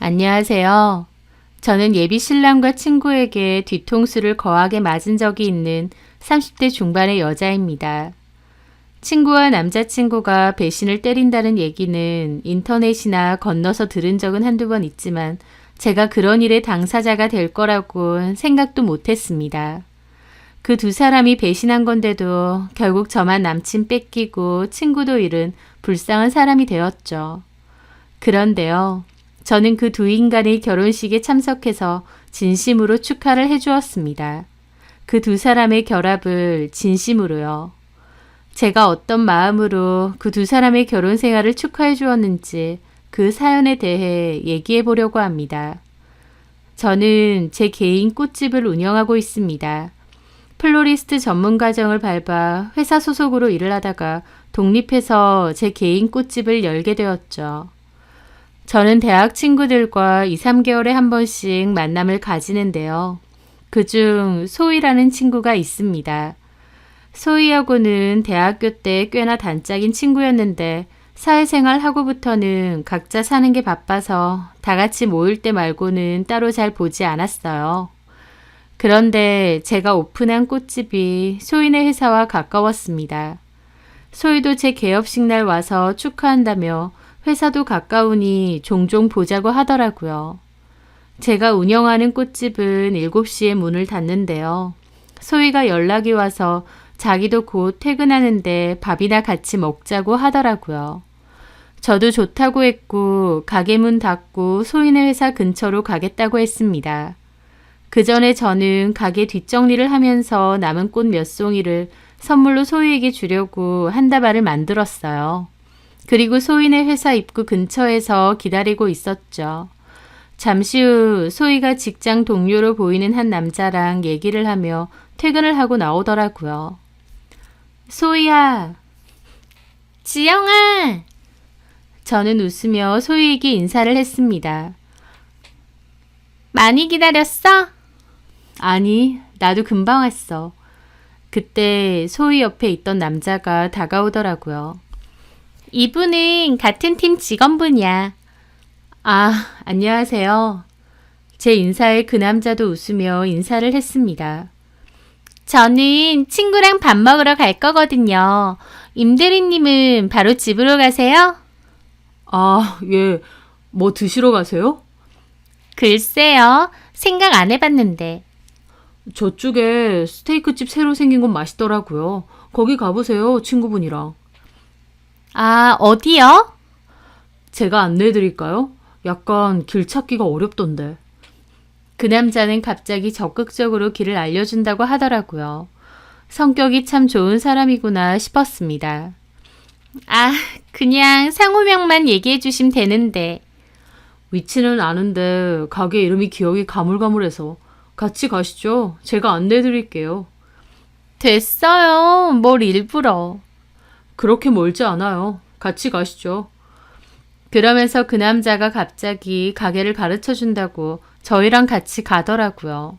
안녕하세요. 저는 예비 신랑과 친구에게 뒤통수를 거하게 맞은 적이 있는 30대 중반의 여자입니다. 친구와 남자친구가 배신을 때린다는 얘기는 인터넷이나 건너서 들은 적은 한두 번 있지만 제가 그런 일의 당사자가 될 거라고는 생각도 못했습니다. 그 두 사람이 배신한 건데도 결국 저만 남친 뺏기고 친구도 잃은 불쌍한 사람이 되었죠. 그런데요. 저는 그 두 인간의 결혼식에 참석해서 진심으로 축하를 해주었습니다. 그 두 사람의 결합을 진심으로요. 제가 어떤 마음으로 그 두 사람의 결혼 생활을 축하해 주었는지 그 사연에 대해 얘기해 보려고 합니다. 저는 제 개인 꽃집을 운영하고 있습니다. 플로리스트 전문 과정을 밟아 회사 소속으로 일을 하다가 독립해서 제 개인 꽃집을 열게 되었죠. 저는 대학 친구들과 2, 3개월에 한 번씩 만남을 가지는데요. 그중 소희라는 친구가 있습니다. 소희하고는 대학교 때 꽤나 단짝인 친구였는데 사회생활 하고부터는 각자 사는 게 바빠서 다 같이 모일 때 말고는 따로 잘 보지 않았어요. 그런데 제가 오픈한 꽃집이 소희네 회사와 가까웠습니다. 소희도 제 개업식 날 와서 축하한다며 회사도 가까우니 종종 보자고 하더라고요. 제가 운영하는 꽃집은 7시에 문을 닫는데요. 소희가 연락이 와서 자기도 곧 퇴근하는데 밥이나 같이 먹자고 하더라고요. 저도 좋다고 했고 가게 문 닫고 소희네 회사 근처로 가겠다고 했습니다. 그 전에 저는 가게 뒷정리를 하면서 남은 꽃 몇 송이를 선물로 소희에게 주려고 한 다발을 만들었어요. 그리고 소희네 회사 입구 근처에서 기다리고 있었죠. 잠시 후 소희가 직장 동료로 보이는 한 남자랑 얘기를 하며 퇴근을 하고 나오더라고요. 소희야. 지영아. 저는 웃으며 소희에게 인사를 했습니다. 많이 기다렸어? 아니, 나도 금방 왔어. 그때 소희 옆에 있던 남자가 다가오더라고요. 이분은 같은 팀 직원분이야. 아, 안녕하세요. 제 인사에 그 남자도 웃으며 인사를 했습니다. 저는 친구랑 밥 먹으러 갈 거거든요. 임대리님은 바로 집으로 가세요? 아, 예. 뭐 드시러 가세요? 글쎄요. 생각 안 해봤는데. 저쪽에 스테이크집 새로 생긴 곳 맛있더라고요. 거기 가보세요, 친구분이랑. 아, 어디요? 제가 안내해드릴까요? 약간 길 찾기가 어렵던데. 그 남자는 갑자기 적극적으로 길을 알려준다고 하더라고요. 성격이 참 좋은 사람이구나 싶었습니다. 아, 그냥 상호명만 얘기해 주시면 되는데. 위치는 아는데 가게 이름이 기억이 가물가물해서 같이 가시죠. 제가 안내해드릴게요. 됐어요. 뭘 일부러. 그렇게 멀지 않아요. 같이 가시죠. 그러면서 그 남자가 갑자기 가게를 가르쳐 준다고 저희랑 같이 가더라고요.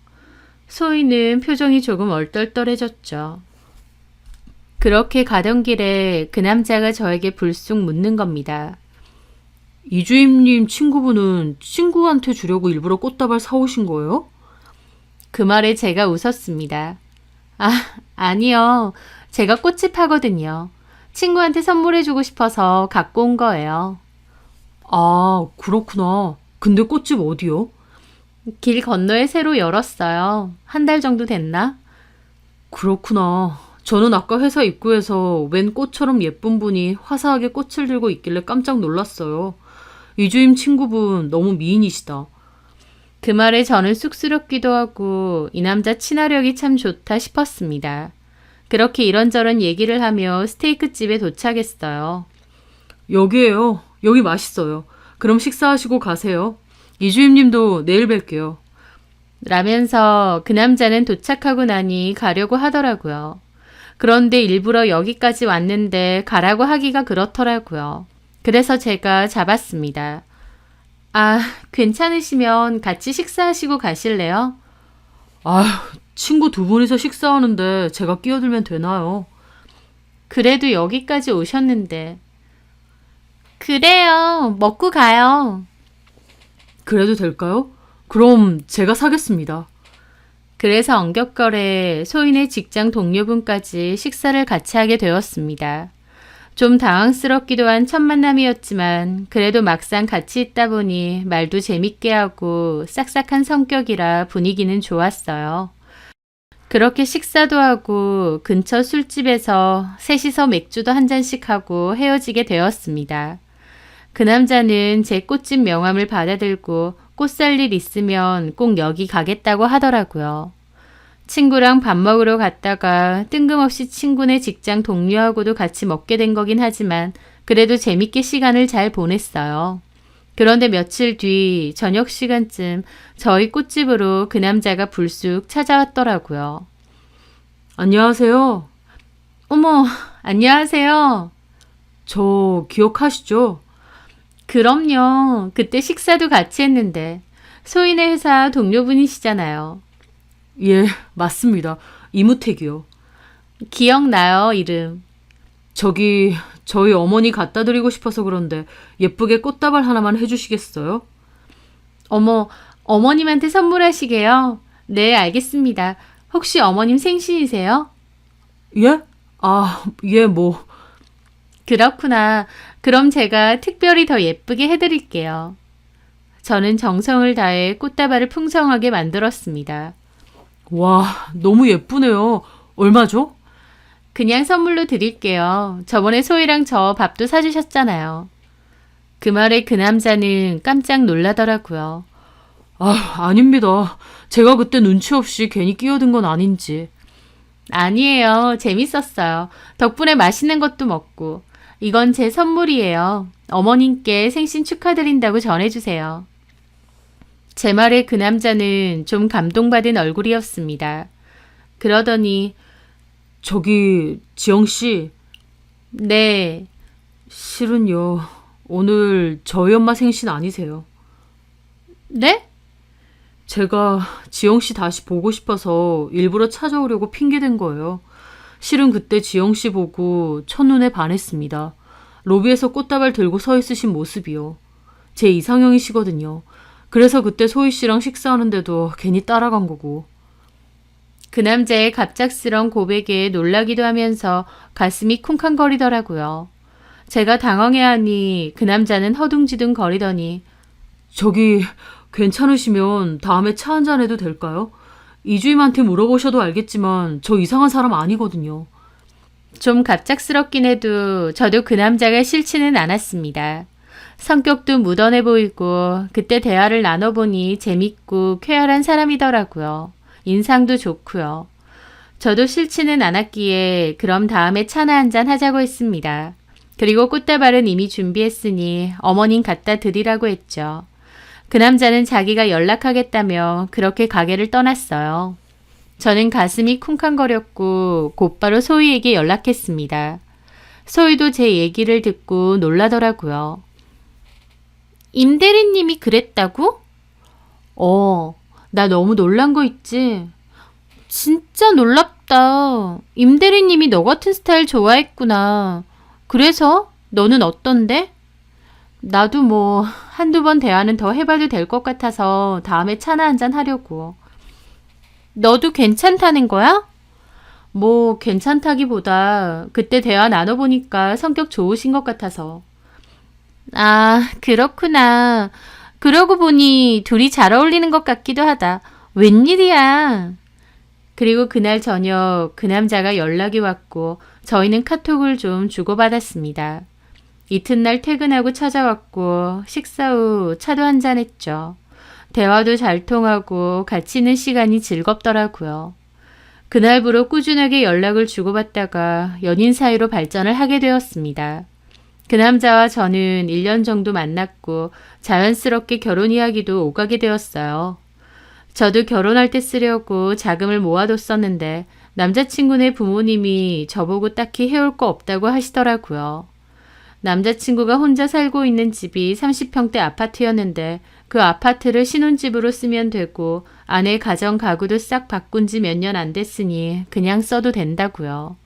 소희는 표정이 조금 얼떨떨해졌죠. 그렇게 가던 길에 그 남자가 저에게 불쑥 묻는 겁니다. 이주임님 친구분은 친구한테 주려고 일부러 꽃다발 사오신 거예요? 그 말에 제가 웃었습니다. 아, 아니요. 제가 꽃집 하거든요. 친구한테 선물해주고 싶어서 갖고 온 거예요. 아, 그렇구나. 근데 꽃집 어디요? 길 건너에 새로 열었어요. 한 달 정도 됐나? 그렇구나. 저는 아까 회사 입구에서 웬 꽃처럼 예쁜 분이 화사하게 꽃을 들고 있길래 깜짝 놀랐어요. 이주임 친구분 너무 미인이시다. 그 말에 저는 쑥스럽기도 하고 이 남자 친화력이 참 좋다 싶었습니다. 그렇게 이런저런 얘기를 하며 스테이크 집에 도착했어요. 여기에요. 여기 맛있어요. 그럼 식사하시고 가세요. 이주임 님도 내일 뵐게요. 라면서 그 남자는 도착하고 나니 가려고 하더라고요. 그런데 일부러 여기까지 왔는데 가라고 하기가 그렇더라고요. 그래서 제가 잡았습니다. 아, 괜찮으시면 같이 식사하시고 가실래요? 아휴, 친구 두 분이서 식사하는데 제가 끼어들면 되나요? 그래도 여기까지 오셨는데. 그래요. 먹고 가요. 그래도 될까요? 그럼 제가 사겠습니다. 그래서 엉격거래 소인의 직장 동료분까지 식사를 같이 하게 되었습니다. 좀 당황스럽기도 한 첫 만남이었지만 그래도 막상 같이 있다 보니 말도 재밌게 하고 싹싹한 성격이라 분위기는 좋았어요. 그렇게 식사도 하고 근처 술집에서 셋이서 맥주도 한 잔씩 하고 헤어지게 되었습니다. 그 남자는 제 꽃집 명함을 받아들고 꽃 살 일 있으면 꼭 여기 가겠다고 하더라고요. 친구랑 밥 먹으러 갔다가 뜬금없이 친구네 직장 동료하고도 같이 먹게 된 거긴 하지만 그래도 재밌게 시간을 잘 보냈어요. 그런데 며칠 뒤 저녁 시간쯤 저희 꽃집으로 그 남자가 불쑥 찾아왔더라고요. 안녕하세요. 어머, 안녕하세요. 저 기억하시죠? 그럼요. 그때 식사도 같이 했는데 소인의 회사 동료분이시잖아요. 예, 맞습니다. 이무택이요. 기억나요, 이름. 저희 어머니 갖다 드리고 싶어서 그런데 예쁘게 꽃다발 하나만 해주시겠어요? 어머, 어머님한테 선물하시게요? 네, 알겠습니다. 혹시 어머님 생신이세요? 예? 아, 예, 뭐. 그렇구나. 그럼 제가 특별히 더 예쁘게 해드릴게요. 저는 정성을 다해 꽃다발을 풍성하게 만들었습니다. 와, 너무 예쁘네요. 얼마죠? 그냥 선물로 드릴게요. 저번에 소희랑 저 밥도 사주셨잖아요. 그 말에 그 남자는 깜짝 놀라더라고요. 아, 아닙니다. 제가 그때 눈치 없이 괜히 끼어든 건 아닌지. 아니에요. 재밌었어요. 덕분에 맛있는 것도 먹고. 이건 제 선물이에요. 어머님께 생신 축하드린다고 전해주세요. 제 말에 그 남자는 좀 감동받은 얼굴이었습니다. 그러더니 지영씨, 네, 실은요, 오늘 저희 엄마 생신 아니세요. 네? 제가 지영씨 다시 보고 싶어서 일부러 찾아오려고 핑계댄 거예요. 실은 그때 지영씨 보고 첫눈에 반했습니다. 로비에서 꽃다발 들고 서 있으신 모습이요. 제 이상형이시거든요. 그래서 그때 소희씨랑 식사하는데도 괜히 따라간 거고. 그 남자의 갑작스런 고백에 놀라기도 하면서 가슴이 쿵쾅거리더라고요. 제가 당황해하니 그 남자는 허둥지둥 거리더니 괜찮으시면 다음에 차 한잔 해도 될까요? 이주임한테 물어보셔도 알겠지만 저 이상한 사람 아니거든요. 좀 갑작스럽긴 해도 저도 그 남자가 싫지는 않았습니다. 성격도 무던해 보이고 그때 대화를 나눠보니 재밌고 쾌활한 사람이더라고요. 인상도 좋고요. 저도 싫지는 않았기에 그럼 다음에 차나 한잔 하자고 했습니다. 그리고 꽃다발은 이미 준비했으니 어머님 갖다 드리라고 했죠. 그 남자는 자기가 연락하겠다며 그렇게 가게를 떠났어요. 저는 가슴이 쿵쾅거렸고 곧바로 소희에게 연락했습니다. 소희도 제 얘기를 듣고 놀라더라고요. 임 대리님이 그랬다고? 나 너무 놀란 거 있지? 진짜 놀랍다. 임 대리님이 너 같은 스타일 좋아했구나. 그래서 너는 어떤데? 나도 뭐 한두 번 대화는 더 해봐도 될 것 같아서 다음에 차나 한잔 하려고. 너도 괜찮다는 거야? 뭐 괜찮다기보다 그때 대화 나눠보니까 성격 좋으신 것 같아서. 아, 그렇구나. 그러고 보니 둘이 잘 어울리는 것 같기도 하다. 웬일이야. 그리고 그날 저녁 그 남자가 연락이 왔고 저희는 카톡을 좀 주고받았습니다. 이튿날 퇴근하고 찾아왔고 식사 후 차도 한잔 했죠. 대화도 잘 통하고 같이 있는 시간이 즐겁더라고요. 그날부로 꾸준하게 연락을 주고받다가 연인 사이로 발전을 하게 되었습니다. 그 남자와 저는 1년 정도 만났고 자연스럽게 결혼 이야기도 오가게 되었어요. 저도 결혼할 때 쓰려고 자금을 모아뒀었는데 남자친구네 부모님이 저보고 딱히 해올 거 없다고 하시더라고요. 남자친구가 혼자 살고 있는 집이 30평대 아파트였는데 그 아파트를 신혼집으로 쓰면 되고 아내 가정 가구도 싹 바꾼 지 몇 년 안 됐으니 그냥 써도 된다고요.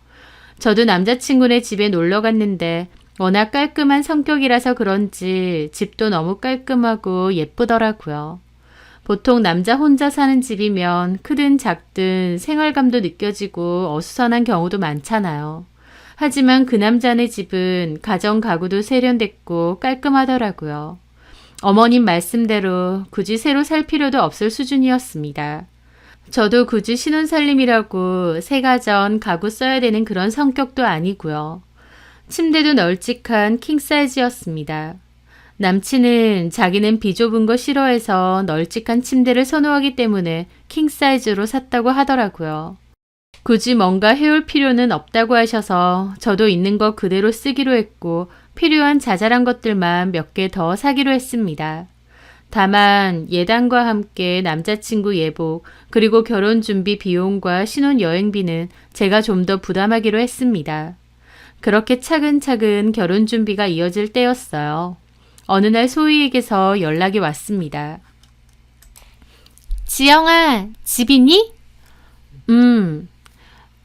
저도 남자친구네 집에 놀러 갔는데 워낙 깔끔한 성격이라서 그런지 집도 너무 깔끔하고 예쁘더라고요. 보통 남자 혼자 사는 집이면 크든 작든 생활감도 느껴지고 어수선한 경우도 많잖아요. 하지만 그 남자네 집은 가정 가구도 세련됐고 깔끔하더라고요. 어머님 말씀대로 굳이 새로 살 필요도 없을 수준이었습니다. 저도 굳이 신혼살림이라고 새가전 가구 써야 되는 그런 성격도 아니고요. 침대도 널찍한 킹사이즈였습니다. 남친은 자기는 비좁은 거 싫어해서 널찍한 침대를 선호하기 때문에 킹사이즈로 샀다고 하더라고요. 굳이 뭔가 해올 필요는 없다고 하셔서 저도 있는 거 그대로 쓰기로 했고 필요한 자잘한 것들만 몇 개 더 사기로 했습니다. 다만 예단과 함께 남자친구 예복 그리고 결혼 준비 비용과 신혼 여행비는 제가 좀 더 부담하기로 했습니다. 그렇게 차근차근 결혼 준비가 이어질 때였어요. 어느 날 소희에게서 연락이 왔습니다. 지영아, 집이니?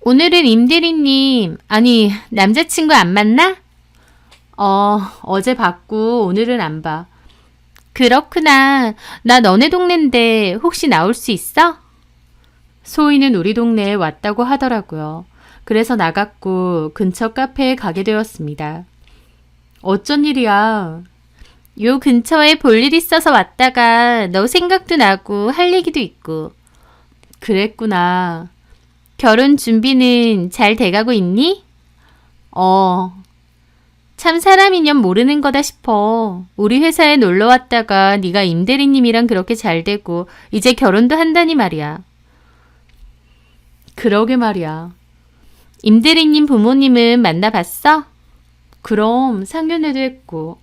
오늘은 임대리님, 아니 남자친구 안 만나? 어제 봤고 오늘은 안 봐. 그렇구나. 나 너네 동네인데 혹시 나올 수 있어? 소희는 우리 동네에 왔다고 하더라고요. 그래서 나갔고 근처 카페에 가게 되었습니다. 어쩐 일이야? 요 근처에 볼 일 있어서 왔다가 너 생각도 나고 할 얘기도 있고. 그랬구나. 결혼 준비는 잘 돼가고 있니? 참 사람 인연 모르는 거다 싶어. 우리 회사에 놀러 왔다가 네가 임대리님이랑 그렇게 잘 되고 이제 결혼도 한다니 말이야. 그러게 말이야. 임대리님 부모님은 만나봤어? 그럼 상견례도 했고.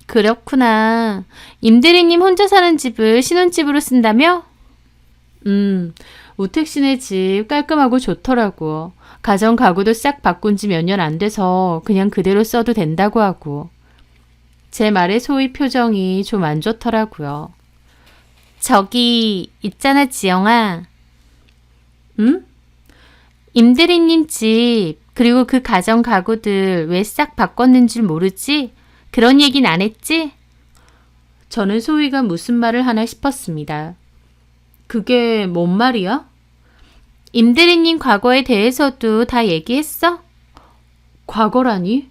그렇구나. 임대리님 혼자 사는 집을 신혼집으로 쓴다며? 우택시내 집 깔끔하고 좋더라고. 가정 가구도 싹 바꾼 지 몇 년 안 돼서 그냥 그대로 써도 된다고 하고. 제 말에 소희 표정이 좀 안 좋더라고요. 저기 있잖아 지영아. 응? 임대리님 집 그리고 그 가정 가구들 왜 싹 바꿨는 줄 모르지? 그런 얘기는 안 했지? 저는 소희가 무슨 말을 하나 싶었습니다. 그게 뭔 말이야? 임대리님 과거에 대해서도 다 얘기했어? 과거라니?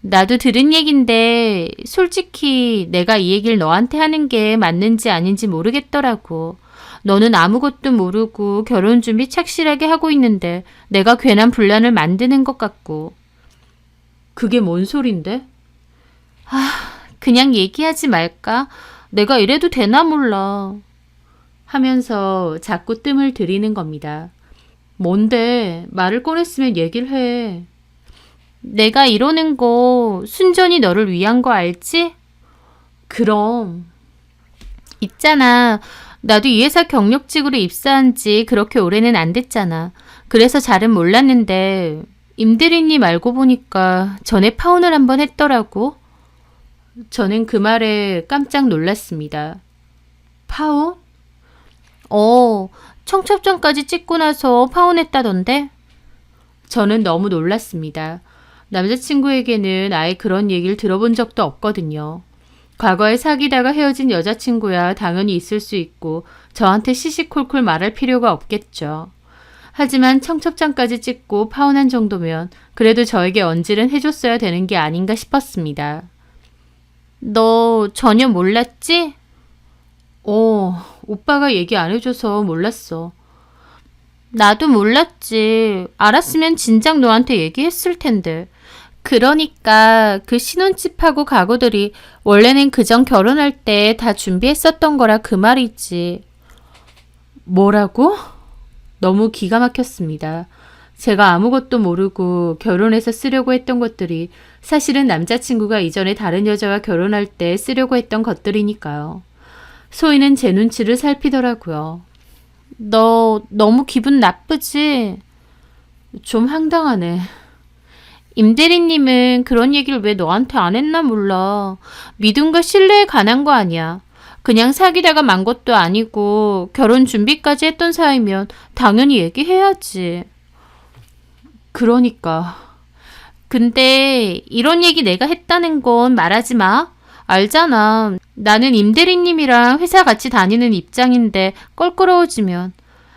나도 들은 얘긴데 솔직히 내가 이 얘기를 너한테 하는 게 맞는지 아닌지 모르겠더라고. 너는 아무것도 모르고 결혼 준비 착실하게 하고 있는데 내가 괜한 분란을 만드는 것 같고. 그게 뭔 소린데? 그냥 얘기하지 말까? 내가 이래도 되나 몰라. 하면서 자꾸 뜸을 들이는 겁니다. 뭔데? 말을 꺼냈으면 얘기를 해. 내가 이러는 거 순전히 너를 위한 거 알지? 그럼. 있잖아. 나도 이 회사 경력직으로 입사한 지 그렇게 오래는 안 됐잖아. 그래서 잘은 몰랐는데 임대리님 알고 보니까 전에 파혼을 한번 했더라고. 저는 그 말에 깜짝 놀랐습니다. 파혼? 청첩장까지 찍고 나서 파혼했다던데? 저는 너무 놀랐습니다. 남자친구에게는 아예 그런 얘기를 들어본 적도 없거든요. 과거에 사귀다가 헤어진 여자친구야 당연히 있을 수 있고 저한테 시시콜콜 말할 필요가 없겠죠. 하지만 청첩장까지 찍고 파혼한 정도면 그래도 저에게 언질은 해줬어야 되는 게 아닌가 싶었습니다. 너 전혀 몰랐지? 오빠가 얘기 안 해줘서 몰랐어. 나도 몰랐지. 알았으면 진작 너한테 얘기했을 텐데. 그러니까 그 신혼집하고 가구들이 원래는 그전 결혼할 때 다 준비했었던 거라 그 말이지. 뭐라고? 너무 기가 막혔습니다. 제가 아무것도 모르고 결혼해서 쓰려고 했던 것들이 사실은 남자친구가 이전에 다른 여자와 결혼할 때 쓰려고 했던 것들이니까요. 소희는 제 눈치를 살피더라고요. 너 너무 기분 나쁘지? 좀 황당하네. 임대리님은 그런 얘기를 왜 너한테 안 했나 몰라. 믿음과 신뢰에 관한 거 아니야. 그냥 사귀다가 만 것도 아니고 결혼 준비까지 했던 사이면 당연히 얘기해야지. 그러니까 근데 이런 얘기 내가 했다는 건 말하지 마. 알잖아. 나는 임대리님이랑 회사 같이 다니는 입장인데 껄끄러워지면.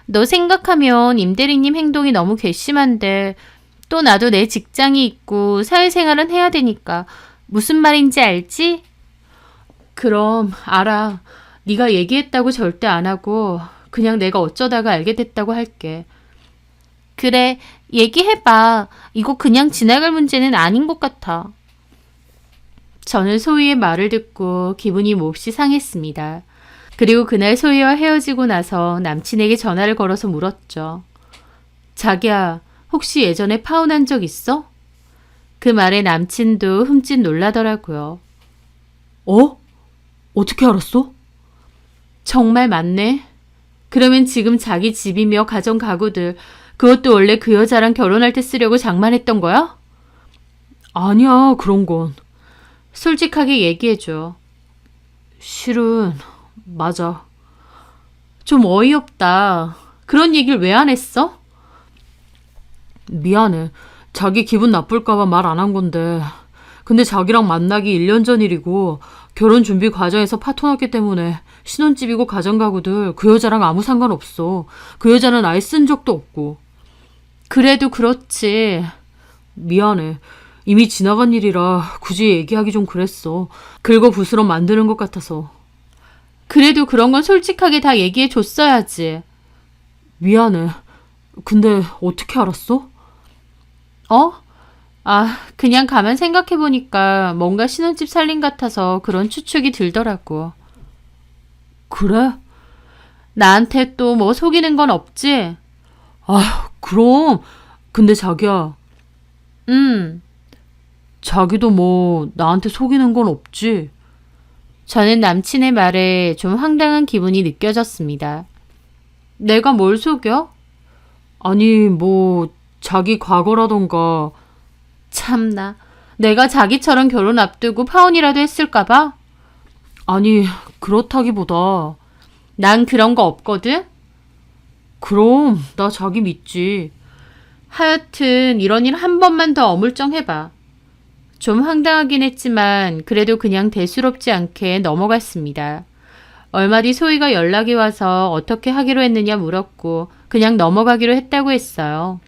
너 생각하면 임대리님 행동이 너무 괘씸한데 또 나도 내 직장이 있고 사회생활은 해야 되니까 무슨 말인지 알지? 그럼 알아. 네가 얘기했다고 절대 안 하고 그냥 내가 어쩌다가 알게 됐다고 할게. 그래, 얘기해봐. 이거 그냥 지나갈 문제는 아닌 것 같아. 저는 소희의 말을 듣고 기분이 몹시 상했습니다. 그리고 그날 소희와 헤어지고 나서 남친에게 전화를 걸어서 물었죠. 자기야, 혹시 예전에 파혼한 적 있어? 그 말에 남친도 흠칫 놀라더라고요. 어? 어떻게 알았어? 정말 맞네. 그러면 지금 자기 집이며 가정 가구들, 그것도 원래 그 여자랑 결혼할 때 쓰려고 장만했던 거야? 아니야, 그런 건. 솔직하게 얘기해줘. 실은 맞아. 좀 어이없다. 그런 얘기를 왜 안 했어? 미안해. 자기 기분 나쁠까봐 말 안 한 건데. 근데 자기랑 만나기 1년 전 일이고 결혼 준비 과정에서 파토났기 때문에 신혼집이고 가정가구들 그 여자랑 아무 상관없어. 그 여자는 아예 쓴 적도 없고. 그래도 그렇지. 미안해. 이미 지나간 일이라 굳이 얘기하기 좀 그랬어. 긁어부스럼 만드는 것 같아서. 그래도 그런 건 솔직하게 다 얘기해 줬어야지. 미안해. 근데 어떻게 알았어? 어? 그냥 가만 생각해보니까 뭔가 신혼집 살림 같아서 그런 추측이 들더라고. 그래? 나한테 또 뭐 속이는 건 없지? 그럼. 근데 자기야. 자기도 뭐 나한테 속이는 건 없지? 저는 남친의 말에 좀 황당한 기분이 느껴졌습니다. 내가 뭘 속여? 아니, 뭐 자기 과거라던가. 참나, 내가 자기처럼 결혼 앞두고 파혼이라도 했을까봐? 아니, 그렇다기보다. 난 그런 거 없거든? 그럼 나 자기 믿지. 하여튼 이런 일 한 번만 더 어물쩡해봐. 좀 황당하긴 했지만 그래도 그냥 대수롭지 않게 넘어갔습니다. 얼마 뒤 소희가 연락이 와서 어떻게 하기로 했느냐 물었고 그냥 넘어가기로 했다고 했어요.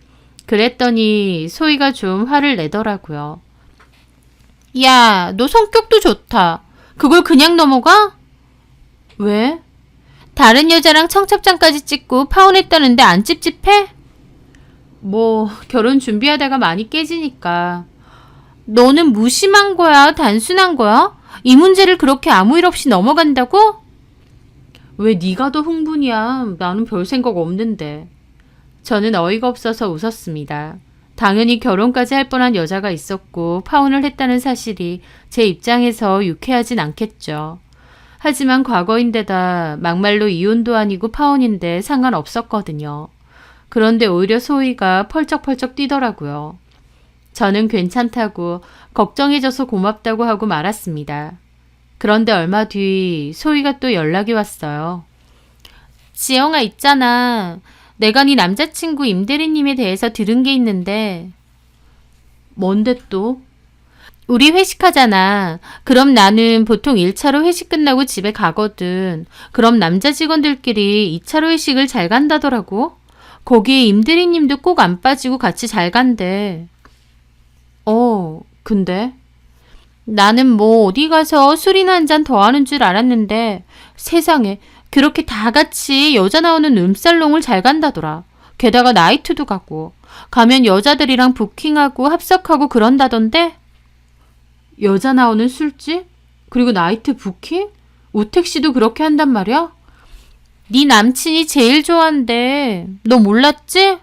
그랬더니 소희가 좀 화를 내더라고요. 야, 너 성격도 좋다. 그걸 그냥 넘어가? 왜? 다른 여자랑 청첩장까지 찍고 파혼했다는데 안 찝찝해? 뭐 결혼 준비하다가 많이 깨지니까. 너는 무심한 거야? 단순한 거야? 이 문제를 그렇게 아무 일 없이 넘어간다고? 왜 네가 더 흥분이야? 나는 별 생각 없는데. 저는 어이가 없어서 웃었습니다. 당연히 결혼까지 할 뻔한 여자가 있었고 파혼을 했다는 사실이 제 입장에서 유쾌하진 않겠죠. 하지만 과거인데다 막말로 이혼도 아니고 파혼인데 상관없었거든요. 그런데 오히려 소희가 펄쩍펄쩍 뛰더라고요. 저는 괜찮다고 걱정해줘서 고맙다고 하고 말았습니다. 그런데 얼마 뒤 소희가 또 연락이 왔어요. 지영아 있잖아. 내가 네 남자친구 임대리님에 대해서 들은 게 있는데. 뭔데 또? 우리 회식하잖아. 그럼 나는 보통 1차로 회식 끝나고 집에 가거든. 그럼 남자 직원들끼리 2차로 회식을 잘 간다더라고. 거기에 임대리님도 꼭 안 빠지고 같이 잘 간대. 근데? 나는 뭐 어디 가서 술이나 한 잔 더 하는 줄 알았는데 세상에 그렇게 다 같이 여자 나오는 룸살롱을 잘 간다더라. 게다가 나이트도 가고 가면 여자들이랑 부킹하고 합석하고 그런다던데? 여자 나오는 술집? 그리고 나이트 부킹? 우택 씨도 그렇게 한단 말이야? 네 남친이 제일 좋아한대. 너 몰랐지?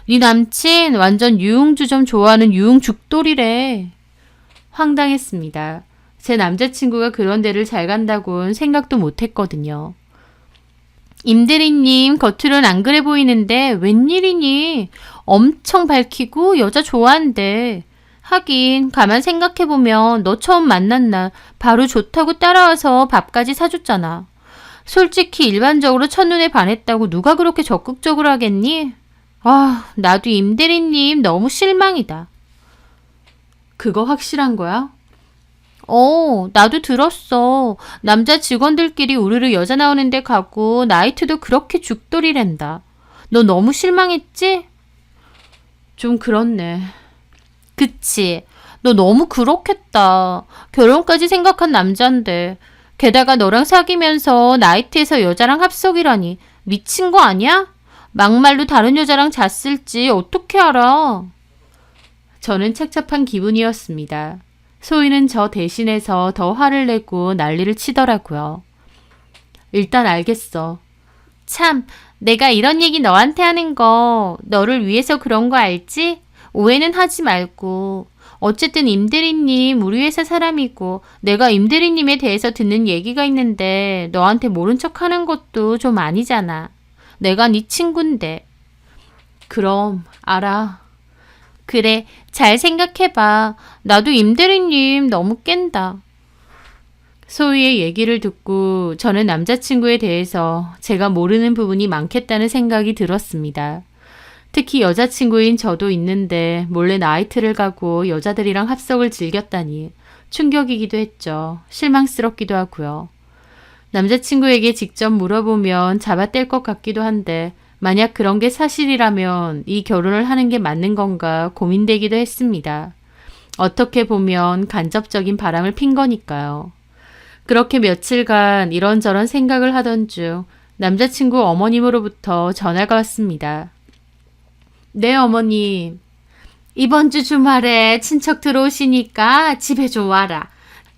네 남친 완전 유흥주점 좋아하는 유흥죽돌이래. 황당했습니다. 제 남자친구가 그런 데를 잘 간다고는 생각도 못했거든요. 임대리님 겉으론 안 그래 보이는데 웬일이니? 엄청 밝히고 여자 좋아한대. 하긴 가만 생각해보면 너 처음 만난 날 바로 좋다고 따라와서 밥까지 사줬잖아. 솔직히 일반적으로 첫눈에 반했다고 누가 그렇게 적극적으로 하겠니? 나도 임대리님 너무 실망이다. 그거 확실한 거야? 나도 들었어. 남자 직원들끼리 우르르 여자 나오는 데 가고 나이트도 그렇게 죽돌이랜다. 너 너무 실망했지? 좀 그렇네. 그치. 너 너무 그렇겠다. 결혼까지 생각한 남잔데. 게다가 너랑 사귀면서 나이트에서 여자랑 합석이라니. 미친 거 아니야? 막말로 다른 여자랑 잤을지 어떻게 알아? 저는 착잡한 기분이었습니다. 소희는 저 대신해서 더 화를 내고 난리를 치더라고요. 일단 알겠어. 참, 내가 이런 얘기 너한테 하는 거 너를 위해서 그런 거 알지? 오해는 하지 말고. 어쨌든 임대리님 우리 회사 사람이고 내가 임대리님에 대해서 듣는 얘기가 있는데 너한테 모른 척 하는 것도 좀 아니잖아. 내가 네 친구인데. 그럼 알아. 그래, 잘 생각해봐. 나도 임대리님 너무 깬다. 소희의 얘기를 듣고 저는 남자친구에 대해서 제가 모르는 부분이 많겠다는 생각이 들었습니다. 특히 여자친구인 저도 있는데 몰래 나이트를 가고 여자들이랑 합석을 즐겼다니 충격이기도 했죠. 실망스럽기도 하고요. 남자친구에게 직접 물어보면 잡아뗄 것 같기도 한데 만약 그런 게 사실이라면 이 결혼을 하는 게 맞는 건가 고민되기도 했습니다. 어떻게 보면 간접적인 바람을 핀 거니까요. 그렇게 며칠간 이런저런 생각을 하던 중 남자친구 어머님으로부터 전화가 왔습니다. 네, 어머님. 이번 주 주말에 친척 들어오시니까 집에 좀 와라.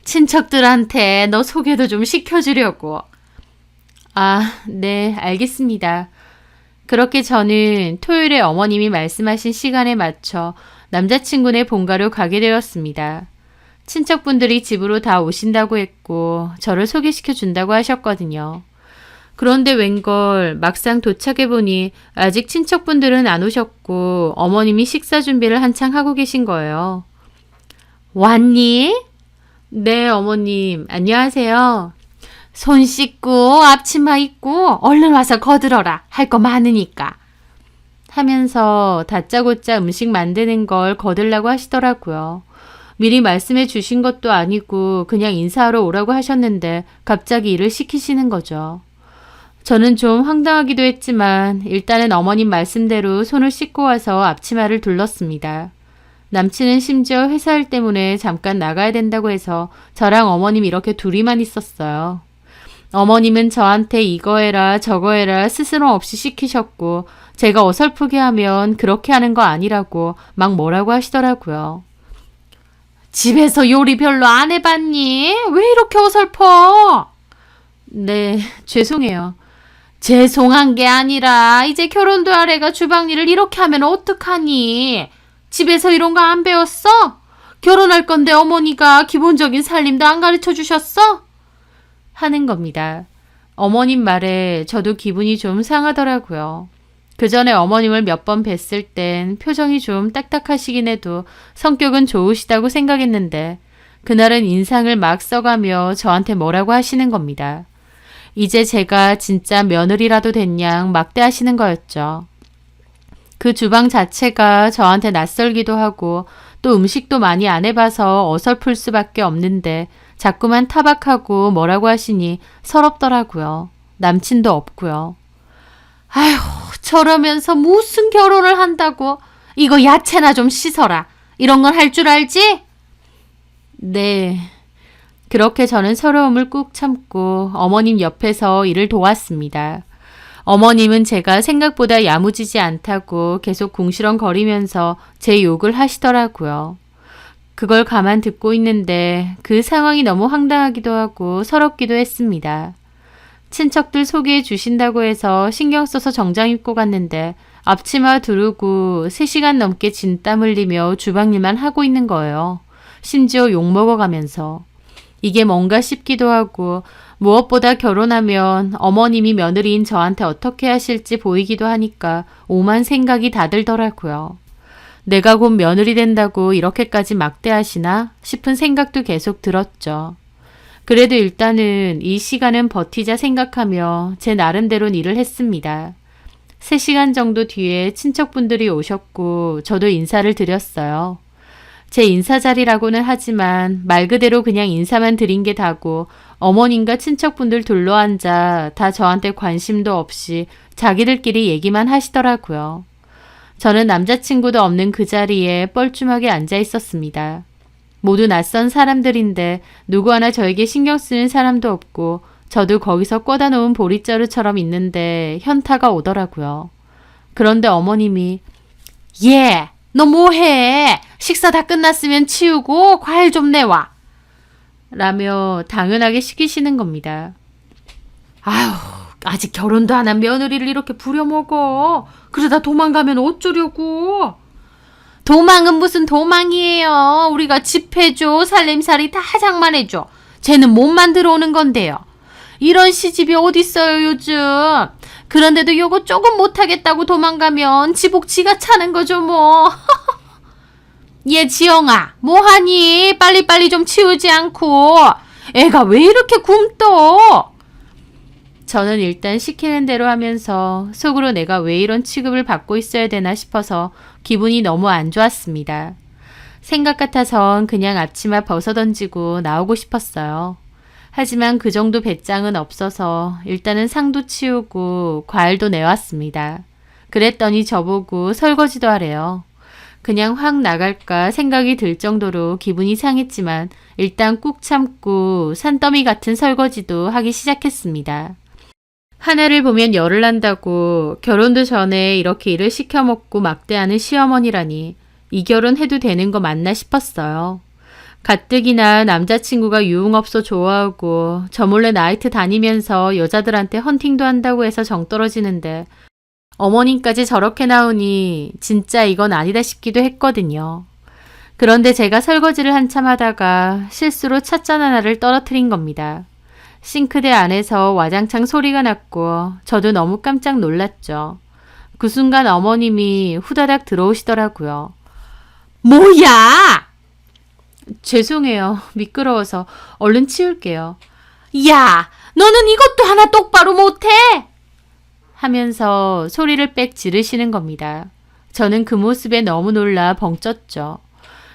친척들한테 너 소개도 좀 시켜주려고. 아, 네, 알겠습니다. 그렇게 저는 토요일에 어머님이 말씀하신 시간에 맞춰 남자친구네 본가로 가게 되었습니다. 친척분들이 집으로 다 오신다고 했고 저를 소개시켜 준다고 하셨거든요. 그런데 웬걸 막상 도착해보니 아직 친척분들은 안 오셨고 어머님이 식사 준비를 한창 하고 계신 거예요. 왔니? 네, 어머님. 안녕하세요. 손 씻고 앞치마 입고 얼른 와서 거들어라. 할 거 많으니까. 하면서 다짜고짜 음식 만드는 걸 거들라고 하시더라고요. 미리 말씀해 주신 것도 아니고 그냥 인사하러 오라고 하셨는데 갑자기 일을 시키시는 거죠. 저는 좀 황당하기도 했지만 일단은 어머님 말씀대로 손을 씻고 와서 앞치마를 둘렀습니다. 남친은 심지어 회사 일 때문에 잠깐 나가야 된다고 해서 저랑 어머님 이렇게 둘이만 있었어요. 어머님은 저한테 이거 해라 저거 해라 스스럼 없이 시키셨고 제가 어설프게 하면 그렇게 하는 거 아니라고 막 뭐라고 하시더라고요. 집에서 요리 별로 안 해봤니? 왜 이렇게 어설퍼? 네, 죄송해요. 죄송한 게 아니라 이제 결혼도 할 애가 주방일을 이렇게 하면 어떡하니? 집에서 이런 거 안 배웠어? 결혼할 건데 어머니가 기본적인 살림도 안 가르쳐 주셨어? 하는 겁니다. 어머님 말에 저도 기분이 좀 상하더라고요. 그 전에 어머님을 몇 번 뵀을 땐 표정이 좀 딱딱하시긴 해도 성격은 좋으시다고 생각했는데 그날은 인상을 막 써가며 저한테 뭐라고 하시는 겁니다. 이제 제가 진짜 며느리라도 된 양 막대하시는 거였죠. 그 주방 자체가 저한테 낯설기도 하고 또 음식도 많이 안 해봐서 어설플 수밖에 없는데 자꾸만 타박하고 뭐라고 하시니 서럽더라고요. 남친도 없고요. 아휴, 저러면서 무슨 결혼을 한다고? 이거 야채나 좀 씻어라. 이런 건 할 줄 알지? 네. 그렇게 저는 서러움을 꾹 참고 어머님 옆에서 일을 도왔습니다. 어머님은 제가 생각보다 야무지지 않다고 계속 궁시렁거리면서 제 욕을 하시더라고요. 그걸 가만 듣고 있는데 그 상황이 너무 황당하기도 하고 서럽기도 했습니다. 친척들 소개해 주신다고 해서 신경 써서 정장 입고 갔는데 앞치마 두르고 3시간 넘게 진땀 흘리며 주방일만 하고 있는 거예요. 심지어 욕 먹어가면서. 이게 뭔가 싶기도 하고 무엇보다 결혼하면 어머님이 며느리인 저한테 어떻게 하실지 보이기도 하니까 오만 생각이 다 들더라고요. 내가 곧 며느리 된다고 이렇게까지 막대하시나 싶은 생각도 계속 들었죠. 그래도 일단은 이 시간은 버티자 생각하며 제 나름대로 일을 했습니다. 3시간 정도 뒤에 친척분들이 오셨고 저도 인사를 드렸어요. 제 인사 자리라고는 하지만 말 그대로 그냥 인사만 드린 게 다고 어머님과 친척분들 둘러앉아 다 저한테 관심도 없이 자기들끼리 얘기만 하시더라고요. 저는 남자친구도 없는 그 자리에 뻘쭘하게 앉아 있었습니다. 모두 낯선 사람들인데 누구 하나 저에게 신경 쓰는 사람도 없고 저도 거기서 꽂아 놓은 보릿자루처럼 있는데 현타가 오더라고요. 그런데 어머님이 얘, 너 뭐해? 식사 다 끝났으면 치우고 과일 좀 내와. 라며 당연하게 시키시는 겁니다. 아휴, 아직 결혼도 안 한 며느리를 이렇게 부려먹어. 그러다 도망가면 어쩌려고. 도망은 무슨 도망이에요. 우리가 집 해줘, 살림살이 다 장만해줘. 쟤는 몸만 들어오는 건데요. 이런 시집이 어딨어요 요즘. 그런데도 요거 조금 못하겠다고 도망가면 지복 지가 차는 거죠 뭐. 얘 지영아 뭐하니? 빨리빨리 좀 치우지 않고. 애가 왜 이렇게 굼떠? 저는 일단 시키는 대로 하면서 속으로 내가 왜 이런 취급을 받고 있어야 되나 싶어서 기분이 너무 안 좋았습니다. 생각 같아선 그냥 앞치마 벗어던지고 나오고 싶었어요. 하지만 그 정도 배짱은 없어서 일단은 상도 치우고 과일도 내왔습니다. 그랬더니 저보고 설거지도 하래요. 그냥 확 나갈까 생각이 들 정도로 기분이 상했지만 일단 꾹 참고 산더미 같은 설거지도 하기 시작했습니다. 하나를 보면 열을 난다고 결혼도 전에 이렇게 일을 시켜먹고 막대하는 시어머니라니 이 결혼 해도 되는 거 맞나 싶었어요. 가뜩이나 남자친구가 유흥업소 좋아하고 저 몰래 나이트 다니면서 여자들한테 헌팅도 한다고 해서 정 떨어지는데 어머님까지 저렇게 나오니 진짜 이건 아니다 싶기도 했거든요. 그런데 제가 설거지를 한참 하다가 실수로 찻잔 하나를 떨어뜨린 겁니다. 싱크대 안에서 와장창 소리가 났고 저도 너무 깜짝 놀랐죠. 그 순간 어머님이 후다닥 들어오시더라고요. 뭐야! 죄송해요. 미끄러워서 얼른 치울게요. 야! 너는 이것도 하나 똑바로 못해! 하면서 소리를 빽 지르시는 겁니다. 저는 그 모습에 너무 놀라 벙쪘죠.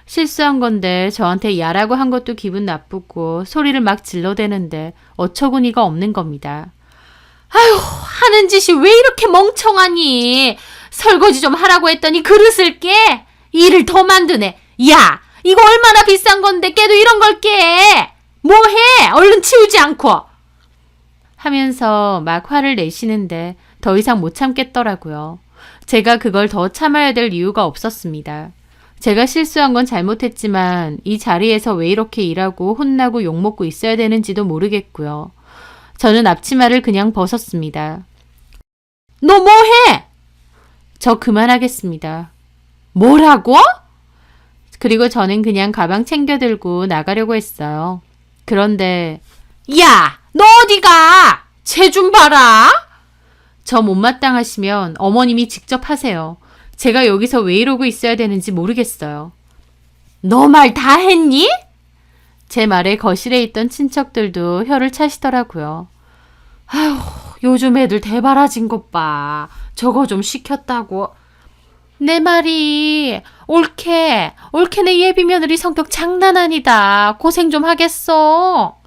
실수한 건데 저한테 야라고 한 것도 기분 나쁘고 소리를 막 질러대는데 어처구니가 없는 겁니다. 아휴, 하는 짓이 왜 이렇게 멍청하니? 설거지 좀 하라고 했더니 그릇을 깨? 일을 더 만드네. 야, 이거 얼마나 비싼 건데 깨도 이런 걸 깨? 뭐해? 얼른 치우지 않고. 하면서 막 화를 내시는데 더 이상 못 참겠더라고요. 제가 그걸 더 참아야 될 이유가 없었습니다. 제가 실수한 건 잘못했지만 이 자리에서 왜 이렇게 일하고 혼나고 욕먹고 있어야 되는지도 모르겠고요. 저는 앞치마를 그냥 벗었습니다. 너 뭐해? 저 그만하겠습니다. 뭐라고? 그리고 저는 그냥 가방 챙겨 들고 나가려고 했어요. 그런데 야! 너 어디 가? 쟤 좀 봐라! 저 못마땅하시면 어머님이 직접 하세요. 제가 여기서 왜 이러고 있어야 되는지 모르겠어요. 너 말 다 했니? 제 말에 거실에 있던 친척들도 혀를 차시더라고요. 아휴, 요즘 애들 대바라진 것 봐. 저거 좀 시켰다고. 내 말이 옳게 내 예비 며느리 성격 장난 아니다. 고생 좀 하겠어.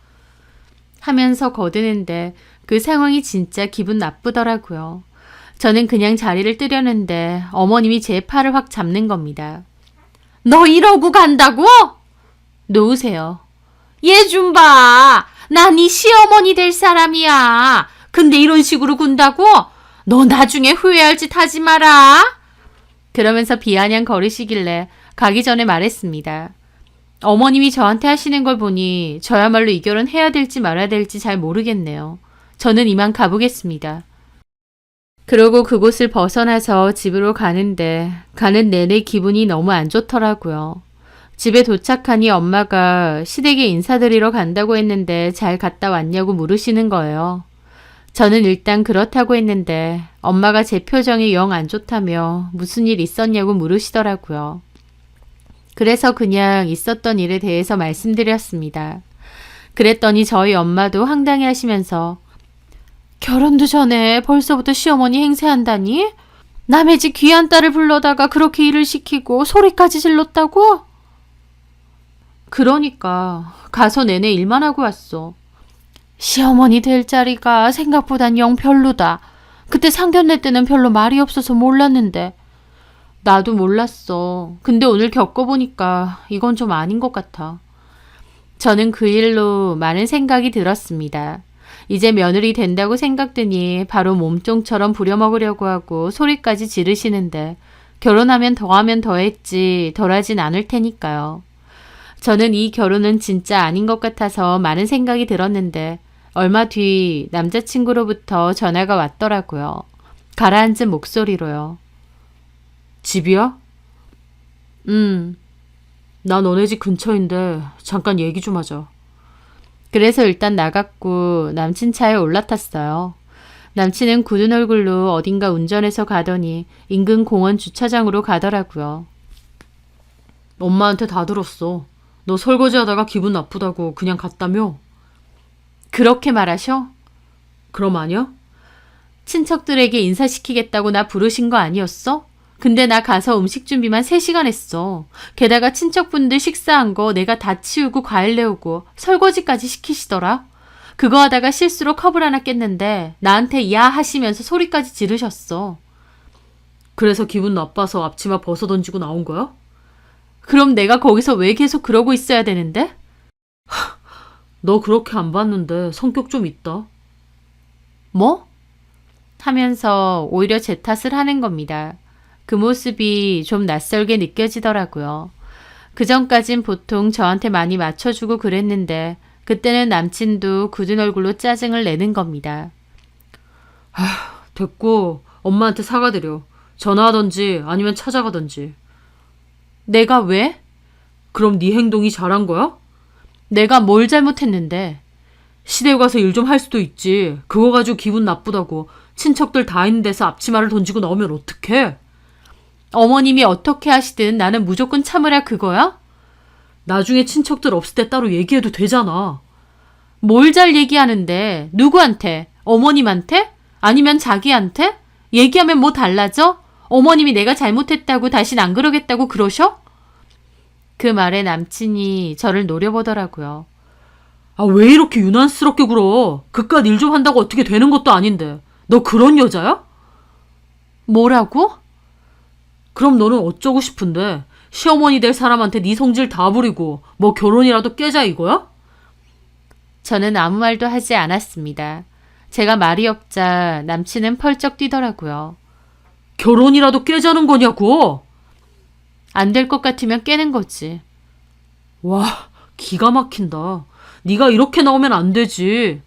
하면서 거드는데 그 상황이 진짜 기분 나쁘더라고요. 저는 그냥 자리를 뜨려는데 어머님이 제 팔을 확 잡는 겁니다. 너 이러고 간다고? 놓으세요. 얘 좀 봐. 나 네 시어머니 될 사람이야. 근데 이런 식으로 군다고? 너 나중에 후회할 짓 하지 마라. 그러면서 비아냥 거리시길래 가기 전에 말했습니다. 어머님이 저한테 하시는 걸 보니 저야말로 이 결혼 해야 될지 말아야 될지 잘 모르겠네요. 저는 이만 가보겠습니다. 그러고 그곳을 벗어나서 집으로 가는데 가는 내내 기분이 너무 안 좋더라고요. 집에 도착하니 엄마가 시댁에 인사드리러 간다고 했는데 잘 갔다 왔냐고 물으시는 거예요. 저는 일단 그렇다고 했는데 엄마가 제 표정이 영 안 좋다며 무슨 일 있었냐고 물으시더라고요. 그래서 그냥 있었던 일에 대해서 말씀드렸습니다. 그랬더니 저희 엄마도 황당해 하시면서 결혼도 전에 벌써부터 시어머니 행세한다니? 남의 집 귀한 딸을 불러다가 그렇게 일을 시키고 소리까지 질렀다고? 그러니까 가서 내내 일만 하고 왔어. 시어머니 될 자리가 생각보단 영 별로다. 그때 상견례 때는 별로 말이 없어서 몰랐는데. 나도 몰랐어. 근데 오늘 겪어보니까 이건 좀 아닌 것 같아. 저는 그 일로 많은 생각이 들었습니다. 이제 며느리 된다고 생각드니 바로 몸종처럼 부려먹으려고 하고 소리까지 지르시는데 결혼하면 더하면 더했지 덜하진 않을 테니까요. 저는 이 결혼은 진짜 아닌 것 같아서 많은 생각이 들었는데 얼마 뒤 남자친구로부터 전화가 왔더라고요. 가라앉은 목소리로요. 집이야? 나 너네 집 근처인데 잠깐 얘기 좀 하자. 그래서 일단 나갔고 남친 차에 올라탔어요. 남친은 굳은 얼굴로 어딘가 운전해서 가더니 인근 공원 주차장으로 가더라고요. 엄마한테 다 들었어. 너 설거지 하다가 기분 나쁘다고 그냥 갔다며? 그렇게 말하셔? 그럼 아니야? 친척들에게 인사시키겠다고 나 부르신 거 아니었어? 근데 나 가서 음식 준비만 3시간 했어. 게다가 친척분들 식사한 거 내가 다 치우고 과일 내오고 설거지까지 시키시더라. 그거 하다가 실수로 컵을 하나 깼는데 나한테 야 하시면서 소리까지 지르셨어. 그래서 기분 나빠서 앞치마 벗어 던지고 나온 거야? 그럼 내가 거기서 왜 계속 그러고 있어야 되는데? 너 그렇게 안 봤는데 성격 좀 있다. 뭐? 하면서 오히려 제 탓을 하는 겁니다. 그 모습이 좀 낯설게 느껴지더라고요. 그전까진 보통 저한테 많이 맞춰주고 그랬는데 그때는 남친도 굳은 얼굴로 짜증을 내는 겁니다. 됐고 엄마한테 사과드려. 전화하던지 아니면 찾아가던지. 내가 왜? 그럼 네 행동이 잘한 거야? 내가 뭘 잘못했는데? 시댁 가서 일 좀 할 수도 있지. 그거 가지고 기분 나쁘다고 친척들 다 있는 데서 앞치마를 던지고 나오면 어떡해? 어머님이 어떻게 하시든 나는 무조건 참으라 그거야? 나중에 친척들 없을 때 따로 얘기해도 되잖아. 뭘 잘 얘기하는데? 누구한테? 어머님한테? 아니면 자기한테? 얘기하면 뭐 달라져? 어머님이 내가 잘못했다고 다신 안 그러겠다고 그러셔? 그 말에 남친이 저를 노려보더라고요. 아, 왜 이렇게 유난스럽게 굴어? 그깟 일 좀 한다고 어떻게 되는 것도 아닌데. 너 그런 여자야? 뭐라고? 그럼 너는 어쩌고 싶은데 시어머니 될 사람한테 네 성질 다 부리고 뭐 결혼이라도 깨자 이거야? 저는 아무 말도 하지 않았습니다. 제가 말이 없자 남친은 펄쩍 뛰더라고요. 결혼이라도 깨자는 거냐고? 안 될 것 같으면 깨는 거지. 와, 기가 막힌다. 네가 이렇게 나오면 안 되지.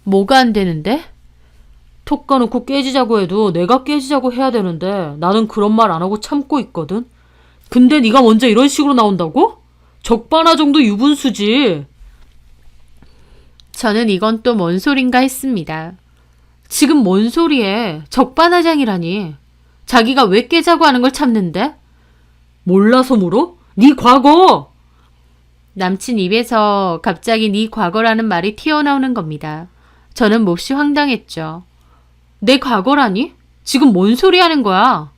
뭐가 안 되는데? 톡 까놓고 깨지자고 해도 내가 깨지자고 해야 되는데 나는 그런 말 안 하고 참고 있거든. 근데 네가 먼저 이런 식으로 나온다고? 적반하 정도 유분수지. 저는 이건 또 뭔 소린가 했습니다. 지금 뭔 소리에 적반하장이라니. 자기가 왜 깨자고 하는 걸 참는데? 몰라서 물어? 네 과거! 남친 입에서 갑자기 네 과거라는 말이 튀어나오는 겁니다. 저는 몹시 황당했죠. 내 과거라니? 지금 뭔 소리 하는 거야?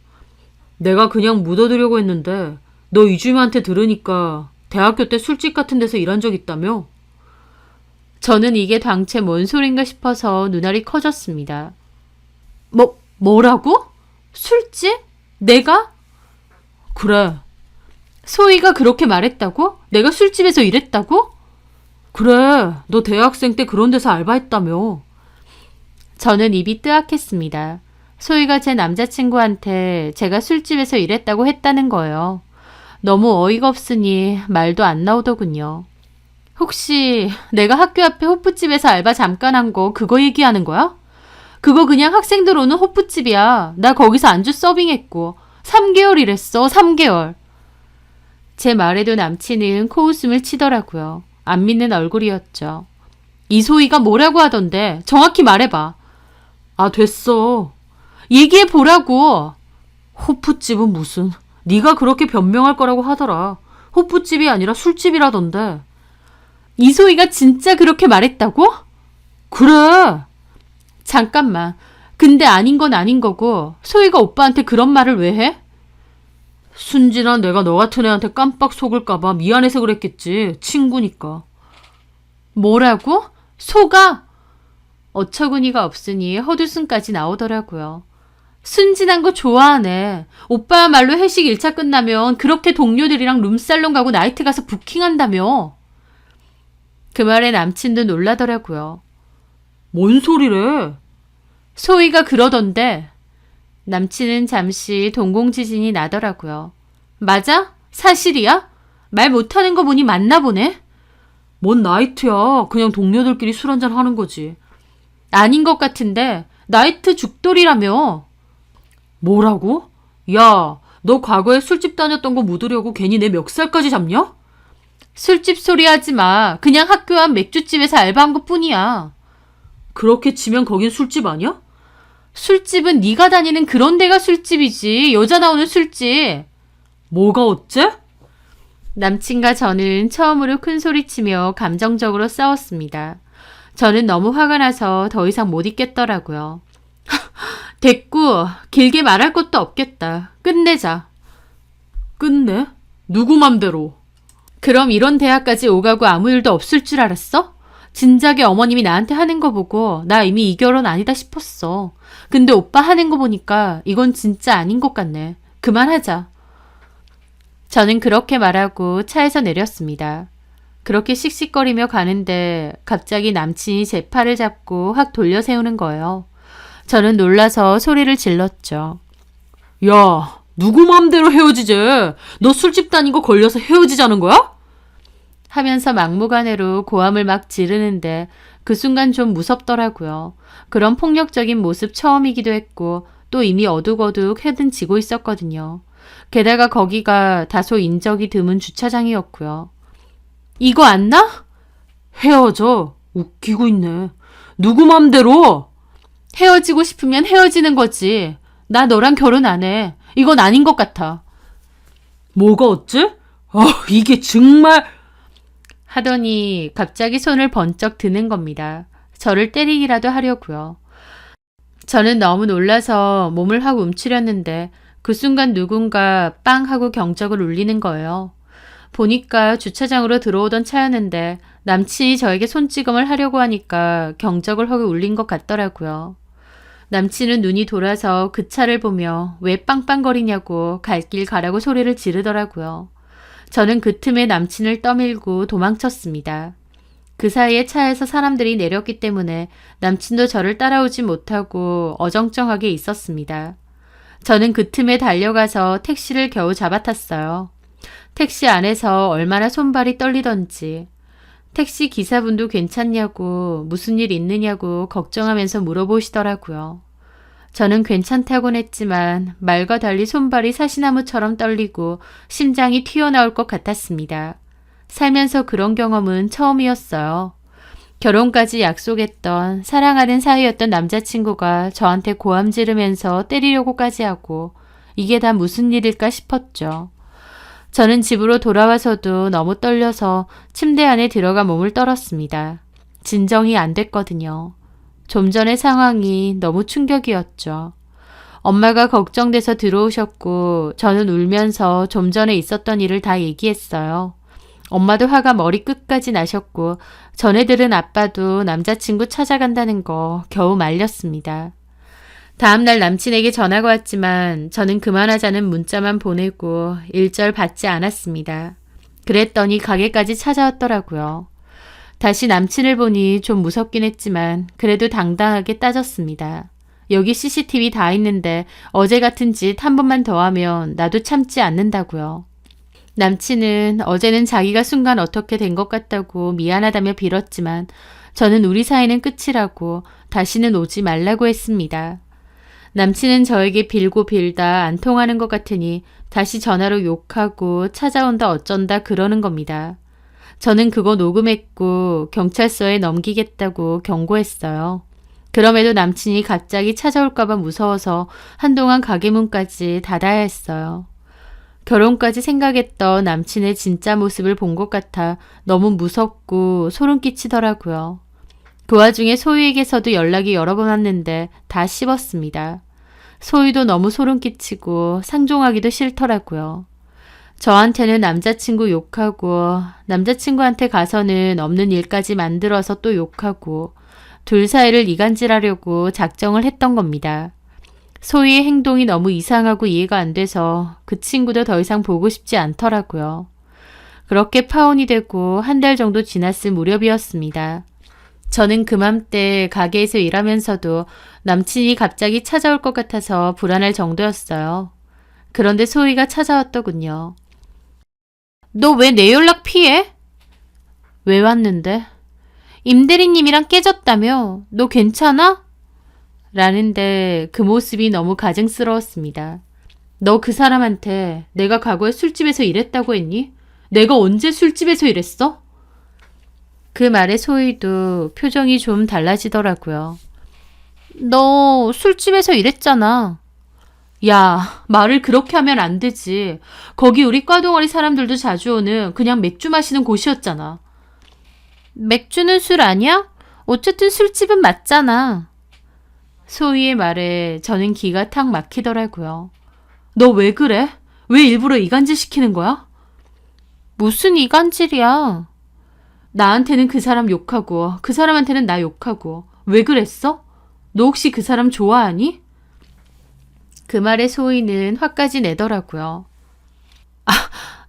내가 그냥 묻어두려고 했는데 너 이주임한테 들으니까 대학교 때 술집 같은 데서 일한 적 있다며? 저는 이게 당최 뭔 소린가 싶어서 눈알이 커졌습니다. 뭐라고? 술집? 내가? 그래. 소희가 그렇게 말했다고? 내가 술집에서 일했다고? 그래. 너 대학생 때 그런 데서 알바했다며. 저는 입이 뜨악했습니다. 소희가 제 남자친구한테 제가 술집에서 일했다고 했다는 거예요. 너무 어이가 없으니 말도 안 나오더군요. 혹시 내가 학교 앞에 호프집에서 알바 잠깐 한 거 그거 얘기하는 거야? 그거 그냥 학생들 오는 호프집이야. 나 거기서 안주 서빙했고 3개월 일했어. 3개월. 제 말에도 남친은 코웃음을 치더라고요. 안 믿는 얼굴이었죠. 이소희가 뭐라고 하던데 정확히 말해봐. 아, 됐어. 얘기해보라고. 호프집은 무슨. 네가 그렇게 변명할 거라고 하더라. 호프집이 아니라 술집이라던데. 이소희가 진짜 그렇게 말했다고? 그래. 잠깐만. 근데 아닌 건 아닌 거고 소희가 오빠한테 그런 말을 왜 해? 순진한 내가 너 같은 애한테 깜빡 속을까봐 미안해서 그랬겠지. 친구니까. 뭐라고? 속아? 어처구니가 없으니 헛웃음까지 나오더라고요. 순진한 거 좋아하네. 오빠야말로 회식 1차 끝나면 그렇게 동료들이랑 룸살롱 가고 나이트 가서 부킹한다며. 그 말에 남친도 놀라더라고요. 뭔 소리래? 소희가 그러던데. 남친은 잠시 동공지진이 나더라고요. 맞아? 사실이야? 말 못하는 거 보니 맞나 보네? 뭔 나이트야. 그냥 동료들끼리 술 한잔 하는 거지. 아닌 것 같은데 나이트 죽돌이라며. 뭐라고? 야, 너 과거에 술집 다녔던 거 묻으려고 괜히 내 멱살까지 잡냐? 술집 소리 하지 마. 그냥 학교 앞 맥주집에서 알바한 것뿐이야. 그렇게 치면 거긴 술집 아니야? 술집은 네가 다니는 그런 데가 술집이지. 여자 나오는 술집. 뭐가 어째? 남친과 저는 처음으로 큰 소리치며 감정적으로 싸웠습니다. 저는 너무 화가 나서 더 이상 못 있겠더라고요. 됐고, 길게 말할 것도 없겠다. 끝내자. 끝내? 누구 맘대로? 그럼 이런 대학까지 오가고 아무 일도 없을 줄 알았어? 진작에 어머님이 나한테 하는 거 보고 나 이미 이 결혼 아니다 싶었어. 근데 오빠 하는 거 보니까 이건 진짜 아닌 것 같네. 그만하자. 저는 그렇게 말하고 차에서 내렸습니다. 그렇게 씩씩거리며 가는데 갑자기 남친이 제 팔을 잡고 확 돌려 세우는 거예요. 저는 놀라서 소리를 질렀죠. 야, 누구 맘대로 헤어지재? 너 술집 다니고 걸려서 헤어지자는 거야? 하면서 막무가내로 고함을 막 지르는데 그 순간 좀 무섭더라고요. 그런 폭력적인 모습 처음이기도 했고 또 이미 어둑어둑 해든 지고 있었거든요. 게다가 거기가 다소 인적이 드문 주차장이었고요. 이거 안 나? 헤어져. 웃기고 있네. 누구 맘대로? 헤어지고 싶으면 헤어지는 거지. 나 너랑 결혼 안 해. 이건 아닌 것 같아. 뭐가 어째? 이게 정말... 하더니 갑자기 손을 번쩍 드는 겁니다. 저를 때리기라도 하려고요. 저는 너무 놀라서 몸을 확 움츠렸는데 그 순간 누군가 빵 하고 경적을 울리는 거예요. 보니까 주차장으로 들어오던 차였는데 남친이 저에게 손찌검을 하려고 하니까 경적을 하고 울린 것 같더라고요. 남친은 눈이 돌아서 그 차를 보며 왜 빵빵거리냐고 갈 길 가라고 소리를 지르더라고요. 저는 그 틈에 남친을 떠밀고 도망쳤습니다. 그 사이에 차에서 사람들이 내렸기 때문에 남친도 저를 따라오지 못하고 어정쩡하게 있었습니다. 저는 그 틈에 달려가서 택시를 겨우 잡아탔어요. 택시 안에서 얼마나 손발이 떨리던지. 택시 기사분도 괜찮냐고 무슨 일 있느냐고 걱정하면서 물어보시더라고요. 저는 괜찮다곤 했지만 말과 달리 손발이 사시나무처럼 떨리고 심장이 튀어나올 것 같았습니다. 살면서 그런 경험은 처음이었어요. 결혼까지 약속했던 사랑하는 사이였던 남자친구가 저한테 고함 지르면서 때리려고까지 하고 이게 다 무슨 일일까 싶었죠. 저는 집으로 돌아와서도 너무 떨려서 침대 안에 들어가 몸을 떨었습니다. 진정이 안 됐거든요. 좀 전의 상황이 너무 충격이었죠. 엄마가 걱정돼서 들어오셨고 저는 울면서 좀 전에 있었던 일을 다 얘기했어요. 엄마도 화가 머리 끝까지 나셨고 전에 들은 아빠도 남자친구 찾아간다는 거 겨우 말렸습니다. 다음날 남친에게 전화가 왔지만 저는 그만하자는 문자만 보내고 일절 받지 않았습니다. 그랬더니 가게까지 찾아왔더라고요. 다시 남친을 보니 좀 무섭긴 했지만 그래도 당당하게 따졌습니다. 여기 CCTV 다 있는데 어제 같은 짓 한 번만 더 하면 나도 참지 않는다고요. 남친은 어제는 자기가 순간 어떻게 된 것 같다고 미안하다며 빌었지만 저는 우리 사이는 끝이라고 다시는 오지 말라고 했습니다. 남친은 저에게 빌고 빌다 안 통하는 것 같으니 다시 전화로 욕하고 찾아온다 어쩐다 그러는 겁니다. 저는 그거 녹음했고 경찰서에 넘기겠다고 경고했어요. 그럼에도 남친이 갑자기 찾아올까봐 무서워서 한동안 가게 문까지 닫아야 했어요. 결혼까지 생각했던 남친의 진짜 모습을 본 것 같아 너무 무섭고 소름 끼치더라고요. 그 와중에 소희에게서도 연락이 여러 번 왔는데 다 씹었습니다. 소희도 너무 소름 끼치고 상종하기도 싫더라고요. 저한테는 남자친구 욕하고 남자친구한테 가서는 없는 일까지 만들어서 또 욕하고 둘 사이를 이간질하려고 작정을 했던 겁니다. 소희의 행동이 너무 이상하고 이해가 안 돼서 그 친구도 더 이상 보고 싶지 않더라고요. 그렇게 파혼이 되고 한 달 정도 지났을 무렵이었습니다. 저는 그맘때 가게에서 일하면서도 남친이 갑자기 찾아올 것 같아서 불안할 정도였어요. 그런데 소희가 찾아왔더군요. 너 왜 내 연락 피해? 왜 왔는데? 임대리님이랑 깨졌다며? 너 괜찮아? 라는데 그 모습이 너무 가증스러웠습니다. 너 그 사람한테 내가 과거에 술집에서 일했다고 했니? 내가 언제 술집에서 일했어? 그 말에 소희도 표정이 좀 달라지더라고요. 너 술집에서 일했잖아. 야, 말을 그렇게 하면 안 되지. 거기 우리 과동아리 사람들도 자주 오는 그냥 맥주 마시는 곳이었잖아. 맥주는 술 아니야? 어쨌든 술집은 맞잖아. 소희의 말에 저는 기가 탁 막히더라고요. 너 왜 그래? 왜 일부러 이간질 시키는 거야? 무슨 이간질이야? 나한테는 그 사람 욕하고 그 사람한테는 나 욕하고 왜 그랬어? 너 혹시 그 사람 좋아하니? 그 말에 소희는 화까지 내더라고요.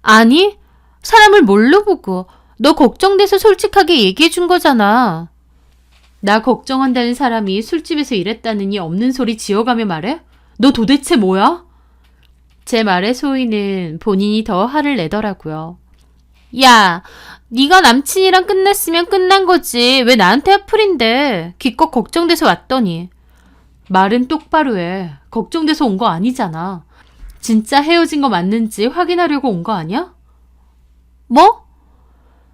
아니? 사람을 뭘로 보고 너 걱정돼서 솔직하게 얘기해 준 거잖아. 나 걱정한다는 사람이 술집에서 일했다느니 없는 소리 지어가며 말해? 너 도대체 뭐야? 제 말에 소희는 본인이 더 화를 내더라고요. 야, 네가 남친이랑 끝났으면 끝난 거지. 왜 나한테 화풀인데. 기껏 걱정돼서 왔더니. 말은 똑바로 해. 걱정돼서 온 거 아니잖아. 진짜 헤어진 거 맞는지 확인하려고 온 거 아니야? 뭐?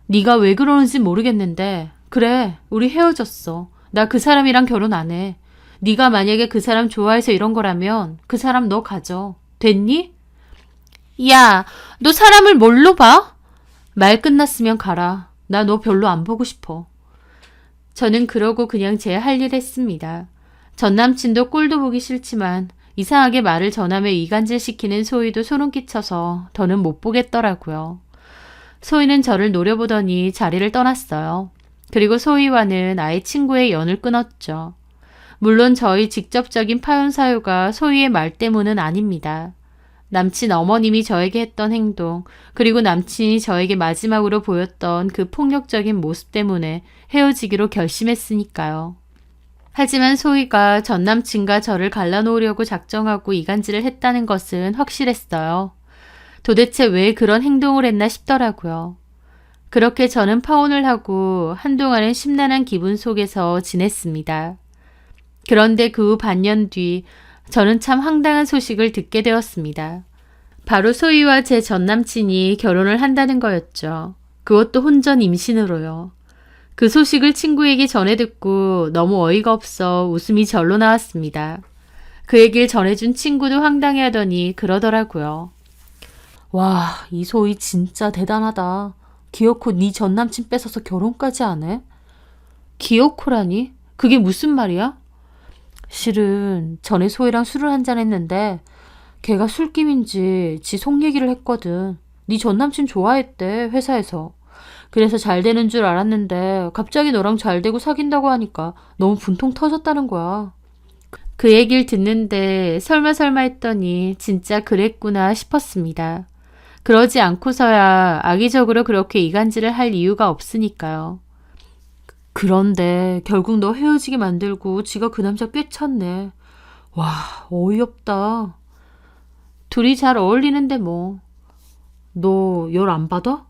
네가 왜 그러는지 모르겠는데 그래, 우리 헤어졌어. 나 그 사람이랑 결혼 안 해. 네가 만약에 그 사람 좋아해서 이런 거라면 그 사람 너 가져. 됐니? 야, 너 사람을 뭘로 봐? 말 끝났으면 가라. 나 너 별로 안 보고 싶어. 저는 그러고 그냥 제 할 일 했습니다. 전 남친도 꼴도 보기 싫지만 이상하게 말을 전하며 이간질 시키는 소희도 소름 끼쳐서 더는 못 보겠더라고요. 소희는 저를 노려보더니 자리를 떠났어요. 그리고 소희와는 아예 친구의 연을 끊었죠. 물론 저희 직접적인 파혼 사유가 소희의 말 때문은 아닙니다. 남친 어머님이 저에게 했던 행동, 그리고 남친이 저에게 마지막으로 보였던 그 폭력적인 모습 때문에 헤어지기로 결심했으니까요. 하지만 소희가 전 남친과 저를 갈라놓으려고 작정하고 이간질을 했다는 것은 확실했어요. 도대체 왜 그런 행동을 했나 싶더라고요. 그렇게 저는 파혼을 하고 한동안은 심란한 기분 속에서 지냈습니다. 그런데 그 후 반년 뒤 저는 참 황당한 소식을 듣게 되었습니다. 바로 소희와 제 전남친이 결혼을 한다는 거였죠. 그것도 혼전 임신으로요. 그 소식을 친구에게 전해 듣고 너무 어이가 없어 웃음이 절로 나왔습니다. 그 얘기를 전해준 친구도 황당해하더니 그러더라고요. 와, 이 소희 진짜 대단하다. 기어코 네 전남친 뺏어서 결혼까지 하네? 기어코라니? 그게 무슨 말이야? 실은 전에 소희랑 술을 한잔 했는데 걔가 술김인지 지 속 얘기를 했거든. 네 전남친 좋아했대, 회사에서. 그래서 잘 되는 줄 알았는데 갑자기 너랑 잘 되고 사귄다고 하니까 너무 분통 터졌다는 거야. 그 얘기를 듣는데 설마 했더니 진짜 그랬구나 싶었습니다. 그러지 않고서야 악의적으로 그렇게 이간질을 할 이유가 없으니까요. 그런데 결국 너 헤어지게 만들고 지가 그 남자 꿰찼네. 와, 어이없다. 둘이 잘 어울리는데 뭐. 너 열 안 받아?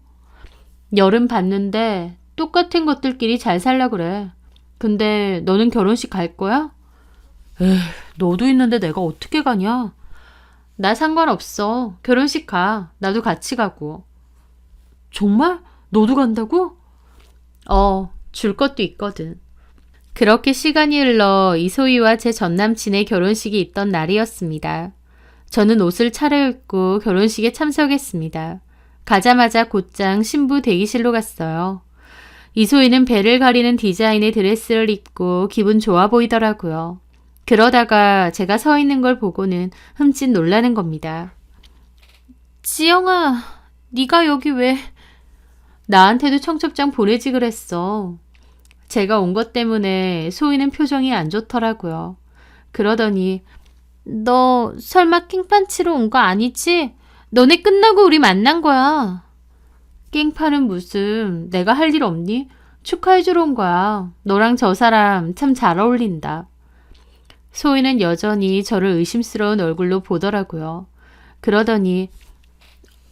열은 받는데 똑같은 것들끼리 잘 살라 그래. 근데 너는 결혼식 갈 거야? 에휴, 너도 있는데 내가 어떻게 가냐? 나 상관없어. 결혼식 가. 나도 같이 가고. 정말? 너도 간다고? 줄 것도 있거든. 그렇게 시간이 흘러 이소희와 제 전남친의 결혼식이 있던 날이었습니다. 저는 옷을 차려입고 결혼식에 참석했습니다. 가자마자 곧장 신부 대기실로 갔어요. 이소희는 배를 가리는 디자인의 드레스를 입고 기분 좋아 보이더라고요. 그러다가 제가 서 있는 걸 보고는 흠칫 놀라는 겁니다. 지영아, 네가 여기 왜? 나한테도 청첩장 보내지 그랬어. 제가 온 것 때문에 소희는 표정이 안 좋더라고요. 그러더니 너 설마 깽판 치러 온 거 아니지? 너네 끝나고 우리 만난 거야. 깽판은 무슨, 내가 할 일 없니? 축하해주러 온 거야. 너랑 저 사람 참 잘 어울린다. 소희는 여전히 저를 의심스러운 얼굴로 보더라고요. 그러더니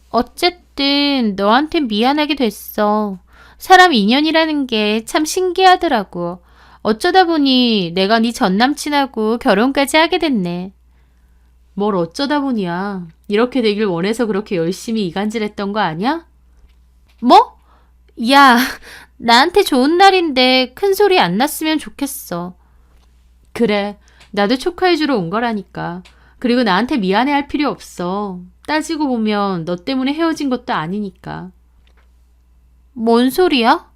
어쨌든 너한테 미안하게 됐어. 사람 인연이라는 게 참 신기하더라고. 어쩌다 보니 내가 네 전남친하고 결혼까지 하게 됐네. 뭘 어쩌다 보니야. 이렇게 되길 원해서 그렇게 열심히 이간질했던 거 아니야? 뭐? 야, 나한테 좋은 날인데 큰 소리 안 났으면 좋겠어. 그래, 나도 축하해주러 온 거라니까. 그리고 나한테 미안해할 필요 없어. 따지고 보면 너 때문에 헤어진 것도 아니니까. 뭔 소리야?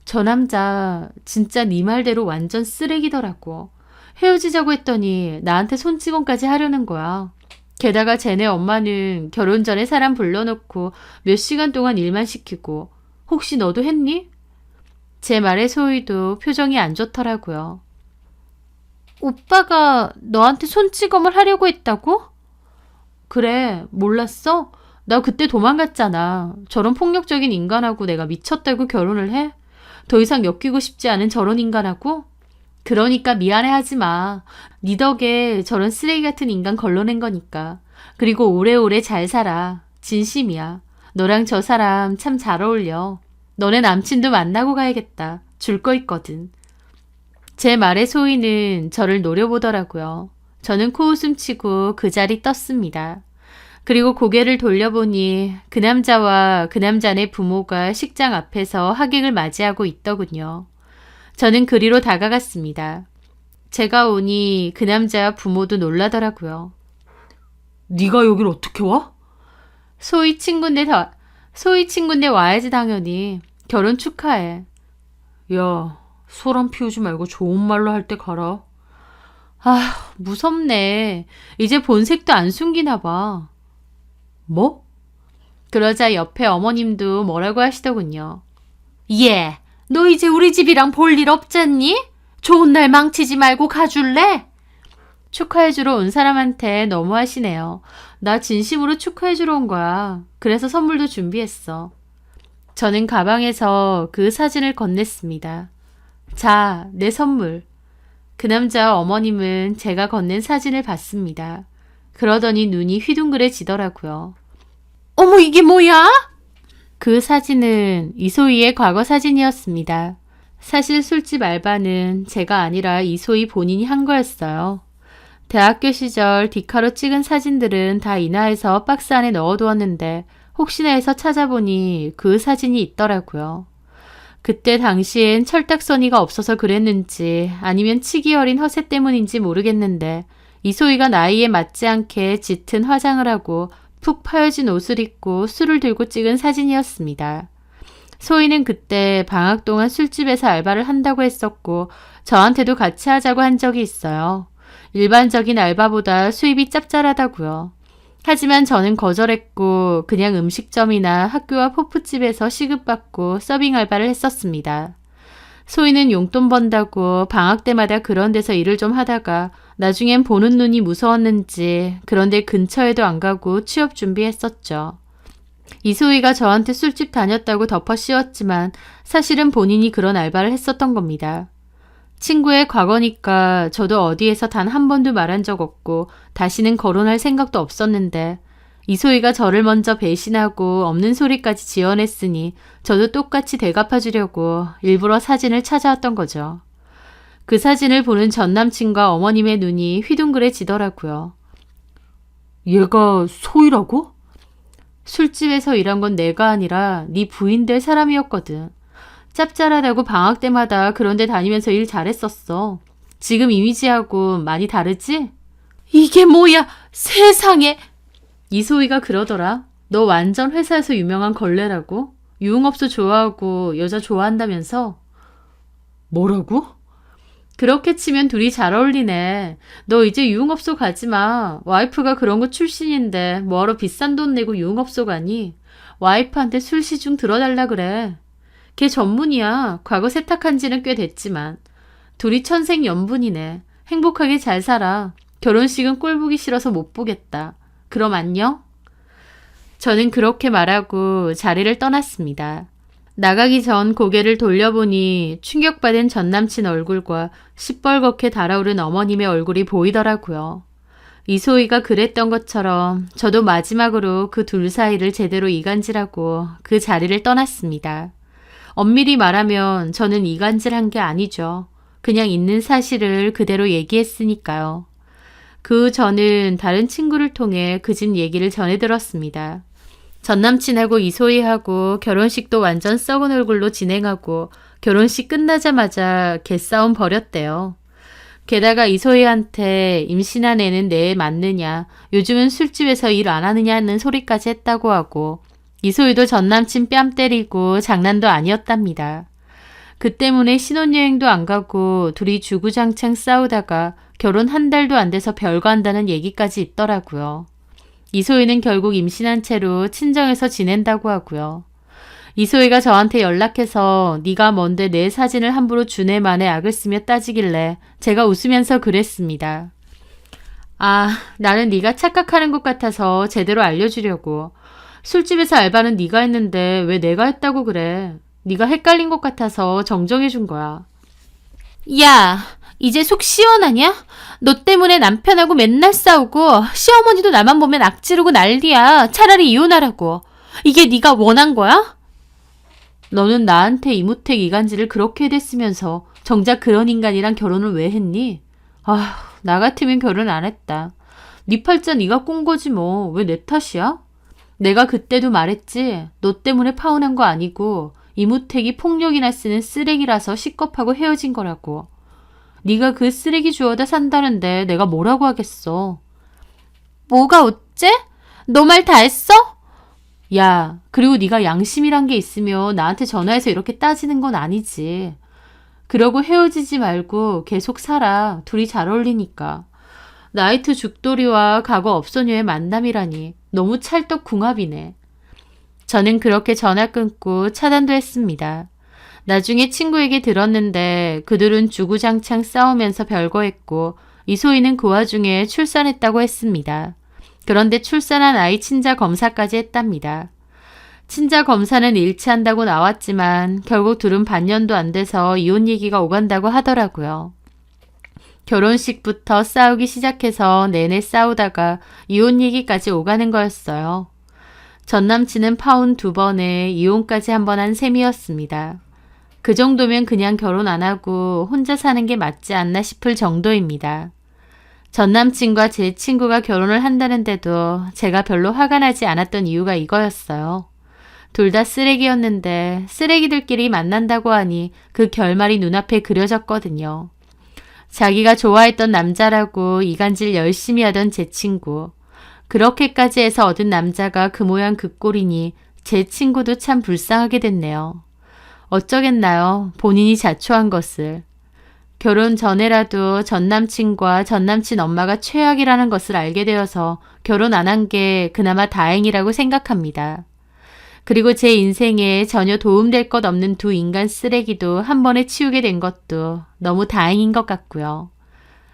저 남자 진짜 네 말대로 완전 쓰레기더라고. 헤어지자고 했더니 나한테 손찌검까지 하려는 거야. 게다가 쟤네 엄마는 결혼 전에 사람 불러놓고 몇 시간 동안 일만 시키고. 혹시 너도 했니? 제 말에 소희도 표정이 안 좋더라고요. 오빠가 너한테 손찌검을 하려고 했다고? 그래, 몰랐어? 나 그때 도망갔잖아. 저런 폭력적인 인간하고 내가 미쳤다고 결혼을 해? 더 이상 엮이고 싶지 않은 저런 인간하고? 그러니까 미안해하지 마. 네 덕에 저런 쓰레기 같은 인간 걸러낸 거니까. 그리고 오래오래 잘 살아. 진심이야. 너랑 저 사람 참 잘 어울려. 너네 남친도 만나고 가야겠다. 줄 거 있거든. 제 말에 소희는 저를 노려보더라고요. 저는 코웃음 치고 그 자리 떴습니다. 그리고 고개를 돌려보니 그 남자와 그 남자네 부모가 식장 앞에서 하객을 맞이하고 있더군요. 저는 그리로 다가갔습니다. 제가 오니 그 남자 부모도 놀라더라고요. 네가 여길 어떻게 와? 소희 친구인데 와야지 당연히. 결혼 축하해. 야, 소란 피우지 말고 좋은 말로 할 때 가라. 아, 무섭네. 이제 본색도 안 숨기나 봐. 뭐? 그러자 옆에 어머님도 뭐라고 하시더군요. 예, 너 이제 우리 집이랑 볼 일 없잖니? 좋은 날 망치지 말고 가줄래? 축하해주러 온 사람한테 너무하시네요. 나 진심으로 축하해주러 온 거야. 그래서 선물도 준비했어. 저는 가방에서 그 사진을 건넸습니다. 자, 내 선물. 그 남자 어머님은 제가 건넨 사진을 봤습니다. 그러더니 눈이 휘둥그레지더라고요. 어머, 이게 뭐야? 그 사진은 이소희의 과거 사진이었습니다. 사실 술집 알바는 제가 아니라 이소희 본인이 한 거였어요. 대학교 시절 디카로 찍은 사진들은 다 인화해서 박스 안에 넣어두었는데 혹시나 해서 찾아보니 그 사진이 있더라고요. 그때 당시엔 철딱서니가 없어서 그랬는지 아니면 치기 어린 허세 때문인지 모르겠는데 이소희가 나이에 맞지 않게 짙은 화장을 하고 푹 파여진 옷을 입고 술을 들고 찍은 사진이었습니다. 소희는 그때 방학 동안 술집에서 알바를 한다고 했었고 저한테도 같이 하자고 한 적이 있어요. 일반적인 알바보다 수입이 짭짤하다고요. 하지만 저는 거절했고 그냥 음식점이나 학교와 호프집에서 시급받고 서빙 알바를 했었습니다. 소희는 용돈 번다고 방학 때마다 그런 데서 일을 좀 하다가 나중엔 보는 눈이 무서웠는지 그런 데 근처에도 안 가고 취업 준비했었죠. 이소희가 저한테 술집 다녔다고 덮어 씌웠지만 사실은 본인이 그런 알바를 했었던 겁니다. 친구의 과거니까 저도 어디에서 단 한 번도 말한 적 없고 다시는 거론할 생각도 없었는데 이소희가 저를 먼저 배신하고 없는 소리까지 지어냈으니 저도 똑같이 되갚아주려고 일부러 사진을 찾아왔던 거죠. 그 사진을 보는 전남친과 어머님의 눈이 휘둥그레지더라고요. 얘가 소희라고? 술집에서 일한 건 내가 아니라 네 부인 될 사람이었거든. 짭짤하다고 방학 때마다 그런 데 다니면서 일 잘했었어. 지금 이미지하고 많이 다르지? 이게 뭐야, 세상에! 이소희가 그러더라. 너 완전 회사에서 유명한 걸레라고? 유흥업소 좋아하고 여자 좋아한다면서? 뭐라고? 그렇게 치면 둘이 잘 어울리네. 너 이제 유흥업소 가지 마. 와이프가 그런 거 출신인데 뭐하러 비싼 돈 내고 유흥업소 가니? 와이프한테 술시중 들어달라 그래. 걔 전문이야. 과거 세탁한 지는 꽤 됐지만. 둘이 천생연분이네. 행복하게 잘 살아. 결혼식은 꼴 보기 싫어서 못 보겠다. 그럼 안녕? 저는 그렇게 말하고 자리를 떠났습니다. 나가기 전 고개를 돌려보니 충격받은 전남친 얼굴과 시뻘겋게 달아오른 어머님의 얼굴이 보이더라고요. 이소희가 그랬던 것처럼 저도 마지막으로 그 둘 사이를 제대로 이간질하고 그 자리를 떠났습니다. 엄밀히 말하면 저는 이간질한 게 아니죠. 그냥 있는 사실을 그대로 얘기했으니까요. 그 저는 다른 친구를 통해 그 집 얘기를 전해 들었습니다. 전남친하고 이소희하고 결혼식도 완전 썩은 얼굴로 진행하고 결혼식 끝나자마자 개싸움 벌였대요. 게다가 이소희한테 임신한 애는 내 애 맞느냐, 요즘은 술집에서 일 안 하느냐는 소리까지 했다고 하고 이소희도 전남친 뺨 때리고 장난도 아니었답니다. 그 때문에 신혼여행도 안 가고 둘이 주구장창 싸우다가 결혼 한 달도 안 돼서 별거 한다는 얘기까지 있더라고요. 이소희는 결국 임신한 채로 친정에서 지낸다고 하고요. 이소희가 저한테 연락해서 네가 뭔데 내 사진을 함부로 주네 만에 악을 쓰며 따지길래 제가 웃으면서 그랬습니다. 아, 나는 네가 착각하는 것 같아서 제대로 알려주려고. 술집에서 알바는 네가 했는데 왜 내가 했다고 그래. 네가 헷갈린 것 같아서 정정해 준 거야. 야, 이제 속 시원하냐? 너 때문에 남편하고 맨날 싸우고 시어머니도 나만 보면 악지르고 난리야. 차라리 이혼하라고. 이게 네가 원한 거야? 너는 나한테 이무택 이간질을 그렇게 해댔으면서 정작 그런 인간이랑 결혼을 왜 했니? 아휴, 나 같으면 결혼 안 했다. 네 팔자 네가 꼰 거지 뭐. 왜 내 탓이야? 내가 그때도 말했지. 너 때문에 파혼한 거 아니고 이무택이 폭력이나 쓰는 쓰레기라서 식겁하고 헤어진 거라고. 네가 그 쓰레기 주워다 산다는데 내가 뭐라고 하겠어. 뭐가 어째? 너 말 다 했어? 야, 그리고 네가 양심이란 게 있으면 나한테 전화해서 이렇게 따지는 건 아니지. 그러고 헤어지지 말고 계속 살아. 둘이 잘 어울리니까. 나이트 죽돌이와 과거 업소녀의 만남이라니 너무 찰떡궁합이네. 저는 그렇게 전화 끊고 차단도 했습니다. 나중에 친구에게 들었는데 그들은 주구장창 싸우면서 별거했고 이소희는 그 와중에 출산했다고 했습니다. 그런데 출산한 아이 친자 검사까지 했답니다. 친자 검사는 일치한다고 나왔지만 결국 둘은 반년도 안 돼서 이혼 얘기가 오간다고 하더라고요. 결혼식부터 싸우기 시작해서 내내 싸우다가 이혼 얘기까지 오가는 거였어요. 전 남친은 파혼 2번에 이혼까지 한 번 한 셈이었습니다. 그 정도면 그냥 결혼 안 하고 혼자 사는 게 맞지 않나 싶을 정도입니다. 전 남친과 제 친구가 결혼을 한다는데도 제가 별로 화가 나지 않았던 이유가 이거였어요. 둘 다 쓰레기였는데 쓰레기들끼리 만난다고 하니 그 결말이 눈앞에 그려졌거든요. 자기가 좋아했던 남자라고 이간질 열심히 하던 제 친구. 그렇게까지 해서 얻은 남자가 그 모양 그 꼴이니 제 친구도 참 불쌍하게 됐네요. 어쩌겠나요? 본인이 자초한 것을. 결혼 전에라도 전 남친과 전 남친 엄마가 최악이라는 것을 알게 되어서 결혼 안 한 게 그나마 다행이라고 생각합니다. 그리고 제 인생에 전혀 도움될 것 없는 두 인간 쓰레기도 한 번에 치우게 된 것도 너무 다행인 것 같고요.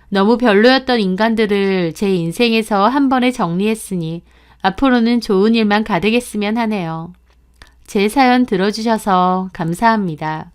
너무 별로였던 인간들을 제 인생에서 한 번에 정리했으니 앞으로는 좋은 일만 가득했으면 하네요. 제 사연 들어주셔서 감사합니다.